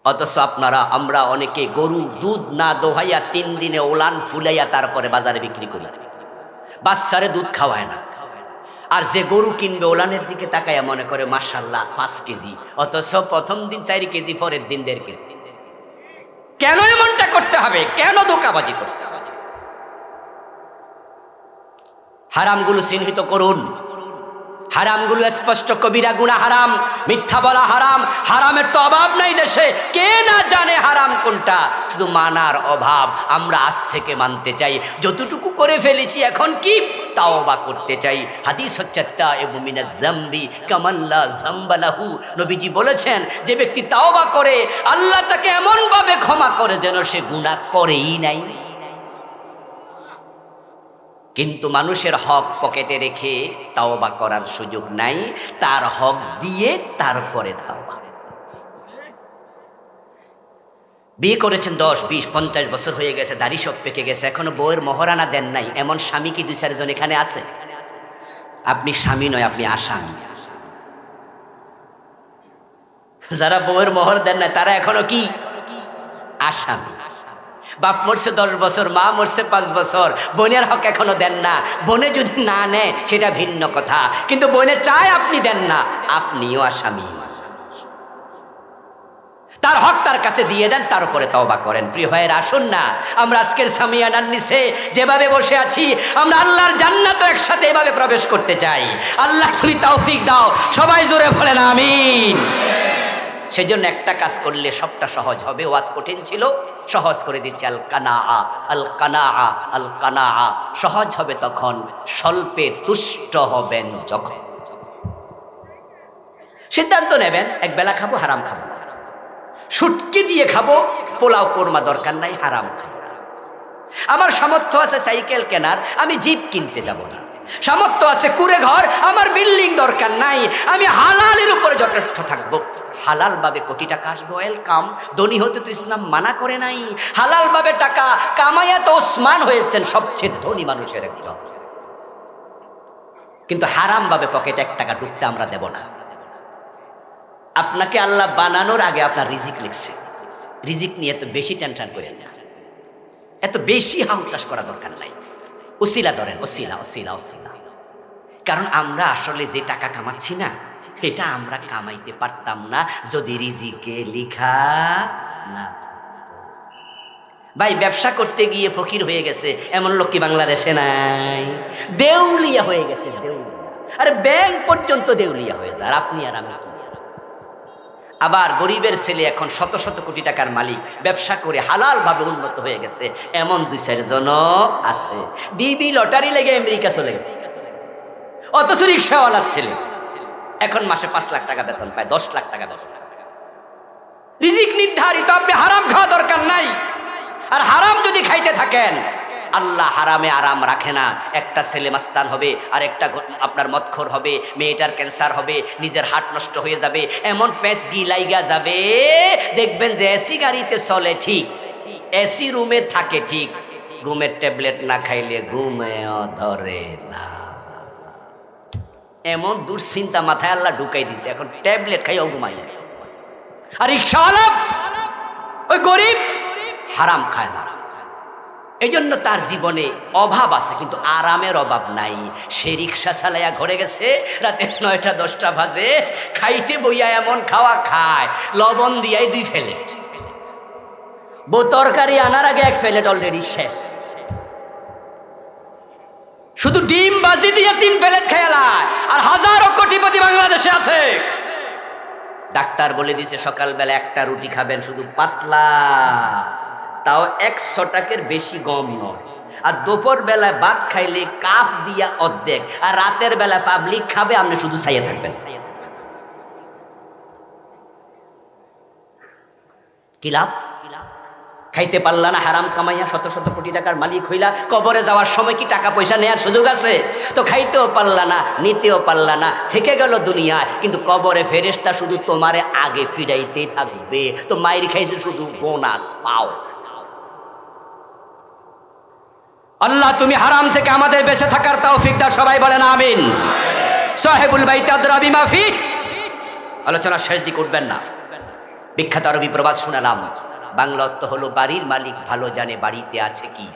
অথচ আমরা অনেকে গরু দুধ না দোহাইয়া 3 দিনে ওলান ফুলাইয়া তারপরে বাজারে বিক্রি করি, বাচ্চারে দুধ খাওয়ায় না। আর যে গরু কিনবে ওলানের দিকে তাকাইয়া মনে করে মাশাআল্লাহ 5 কেজি, অথচ প্রথম দিন 4 কেজি, পরের দিন 1.5 কেজি। কেন এমনটা করতে হবে? কেন ধোঁকাবাজি করতে হবে? হারামগুলো চিহ্নিত করুন, হারামগুলো স্পষ্ট, কবিরা গুনাহ হারাম, মিথ্যা বলা হারাম। হারামের তো অভাব নাই দেশে, কে না জানে হারাম কোনটা, শুধু মানার অভাব। আমরা আজ থেকে মানতে চাই, যতটুকু করে ফেলেছি এখন কি তাওবা করতে চাই। হাদিস হচ্ছে তাইবু মিনাজ যামবি কামান লা যামবা লাহু। নবীজি বলেছেন, যে ব্যক্তি তাওবা করে আল্লাহ তাকে এমন ভাবে ক্ষমা করে যেন সে গুনাহ করেই নাই। কিন্তু মানুষের হক পকেটে রেখে তাওবা করার সুযোগ নাই, তার হক দিয়ে তারপরে তাওবা। বিয়ে করেছেন 10, 20, 50 বছর হয়ে গেছে, দাড়ি সব পেকে গেছে, এখনো বউয়ের মহারানা দেন নাই, এমন স্বামী কি 2-4 জন এখানে আছে? আপনি স্বামী নয়, আপনি আসামি। যারা বউয়ের মোহর দেন নাই তারা এখনো কি আসামি। বাপ মরছে 10 বছর, মা মরছে 5 বছর, বোনের হক এখনো দেন না। বোনে যদি না নেয় সেটা ভিন্ন কথা, কিন্তু বোনে চায় আপনি দেন না, আপনিও আসামি। তার হক তার কাছে দিয়ে দেন, তার উপরে তওবা করেন। প্রিয় ভাইয়ের, আসুন না আমরা আজকের সামিয়ানার নিচে যেভাবে বসে আছি, আমরা আল্লাহর জান্নাতে একসাথে এভাবে প্রবেশ করতে চাই। আল্লাহ তুমি তৌফিক দাও, সবাই জোরে বলেন আমিন। সেই জন্য একটা কাজ করলে সবটা সহজ হবে। ওয়াজ কঠিন ছিল, সহজ করে দিচ্ছে। আল কানাআ, আল কানাআ, আল কানাআ। সহজ হবে তখন, স্বল্পে তুষ্ট হবেন যখন। সিদ্ধান্ত নেবেন, এক বেলা খাবো, হারাম খাবো না। শুটকি দিয়ে খাবো, পোলাও কোরমা দরকার নাই, হারাম খাবো। আমার সামর্থ্য আছে সাইকেল কেনার, আমি জিপ কিনতে যাব না। সামর্থ্য আছে কুড়ে ঘর, আমার বিল্ডিং দরকার নাই, আমি হালালের উপরে যথেষ্ট থাকবো। হালাল ভাবে কোটি টাকা আসবে, ওয়েলকাম। ধনী হতে তো ইসলাম মানা করে নাই। হালাল ভাবে টাকা কামাইয়া তো ওসমান হয়েছেন সবচেয়ে ধনী মানুষের একজন। কিন্তু হারাম ভাবে পকেটে 1 টাকা ঢুকতে আমরা দেব না। আপনাকে আল্লাহ বানানোর আগে আপনার রিজিক লিখছে। রিজিক নিয়ে এত বেশি টেনশন করেন না, এত বেশি হাউতাস করা দরকার নাই। ওসিলা ধরেন, ওসিলা ওসিলা ওসিলা। কারণ আমরা আসলে যে টাকা কামাচ্ছি না, এটা আমরা কামাইতে পারতাম না যদি রিজিকে লিখা না। ভাই, ব্যবসা করতে গিয়ে ফকির হয়ে গেছে এমন লোক কি বাংলাদেশে নাই? দেউলিয়া হয়ে গেছে, দেউলিয়া। আরে ব্যাংক পর্যন্ত দেউলিয়া হয়ে যায়, আর আপনি আর আমি কি? আবার গরিবের ছেলে এখন শত শত কোটি টাকার মালিক, ব্যবসা করে হালাল ভাবে উন্নত হয়ে গেছে, এমন 2-4 জন আছে। ডিবি লটারি লেগে আমেরিকা চলে গেছে, অথচ রিক্সাওয়ালার ছেলে এখন মাসে 5 লাখ টাকা বেতন পায়, 10 লাখ টাকা বেতন। রিজিক নির্ধারিত, আপনি হারাম খাওয়া দরকার নাই। আর হারাম যদি খাইতে থাকেন, আল্লাহ হারামে আরাম রাখে না। একটা ছেলে মাস্তান হবে, আর একটা আপনার মদখোর হবে, মেয়েটার ক্যান্সার হবে, নিজের হার্ট নষ্ট হয়ে যাবে, এমন পেঁচগি লাইগা যাবে, দেখবেন যে এসি গাড়িতে চলে ঠিক, এসি রুমে থাকে ঠিক, ঘুমের ট্যাবলেট না খাইলে ঘুমেও ধরে না। এমন দুশ্চিন্তা মাথায় আল্লাহ ঢুকাই দিছে, এখন ট্যাবলেট খাইও ঘুমাই। আর রিক্সাওয়ালা ওই গরিব হারাম খায় না, এই জন্য তার জীবনে অভাব আছে কিন্তু আরামের অভাব নাই। সে রিক্সা চালাইয়া ঘরে গেছে, রাতে 9টা 10টা বাজে, খাইতে বইয়া এমন খাওয়া খায়, লবণ দিয়াই 2 প্লেট, বউ তরকারি আনার আগে 1 প্লেট অলরেডি শেষ। শুধু ডিম বাজি দিয়ে 3 প্লেট খেয়ালায়, আর হাজারো কোটিপতি বাংলাদেশে আছে। ডাক্তার বলে দিছে সকালবেলা 1টা রুটি খাবেন, শুধু পাতলা, তাও 100 টাকার বেশি গম নয়। আর দুপুর বেলায় ভাত খাইলে কাফ দিয়া অর্ধেক, আর রাতের বেলা পাবলিক খাবে, আপনি শুধু চাইয়ে থাকবেন। কি লাভ? খাইতে পারলা না হারাম কামাইয়া, শত শত কোটি টাকার মালিক হইলা, কবরে যাওয়ার সময় কি টাকা পয়সা নেয়ার সুযোগ আছে? তো খাইতেও পারলা না, নিতেও পারলা না, থেকে গেল দুনিয়ায়। কিন্তু কবরে ফেরেশতা শুধু তোমারে আগে ফিরাইতেই থাকবে। তো মায়ের খাইছে শুধু বোনাস পাও। আল্লাহ তুমি হারাম থেকে আমাদের বেঁচে থাকার তৌফিক দাও, সবাই বলেন আমিন। সাহেবুল বাইত আদরা বিমা ফি। আলোচনা শেষ দিকে উঠবেন না, বিখ্যাত আরবি প্রবাদ শুনালাম। বাংলা অর্থ হলো বাড়ির মালিক ভালো জানে বাড়িতে আছে কি।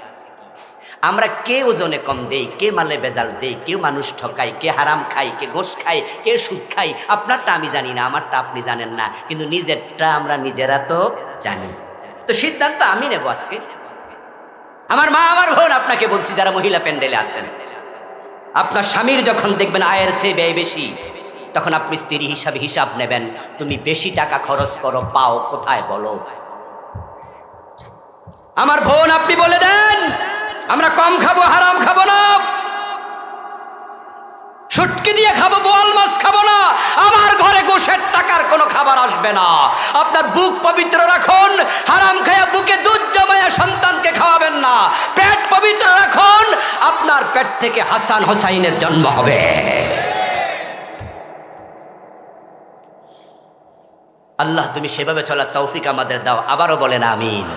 আমরা কে ওজনে কম দেই, কে মালে বেজাল দেই, কেউ মানুষ ঠকাই, কে হারাম খাই, কে গোশ খাই, কে সুদ খাই। আপনারটা আমি জানি না, আমারটা আপনি জানেন না, কিন্তু নিজেরটা আমরা নিজেরা তো জানি। তো সিদ্ধান্ত আমি নেব আজকে। আমার মা, আমার বোন, আপনাকে বলছি যারা মহিলা প্যান্ডেলে আছেন, আপনার স্বামীর যখন দেখবেন আয়ের চেয়ে ব্যয় বেশি, তখন আপনি স্ত্রী হিসাবে হিসাব নেবেন, তুমি বেশি টাকা খরচ করো, পাও কোথায় বলো। আমার বোন আপনি বলে দেন, আমরা কম খাবো, হারাম খাবো না, শুটকি দিয়ে খাবো, বোয়াল মাছ খাবো না, আমার ঘরে গোশের টাকার কোনো খাবার আসবে না। আপনার বুক পবিত্র রাখুন, হারাম খায়া বুকে দুধ জমায়া সন্তানকে খাওয়াবেন না। পেট পবিত্র রাখুন, আপনার পেট থেকে হাসান হোসাইনের জন্ম হবে। আল্লাহ তুমি সেভাবে চলার তৌফিক আমাদের দাও। আবারও বলেন আমিন।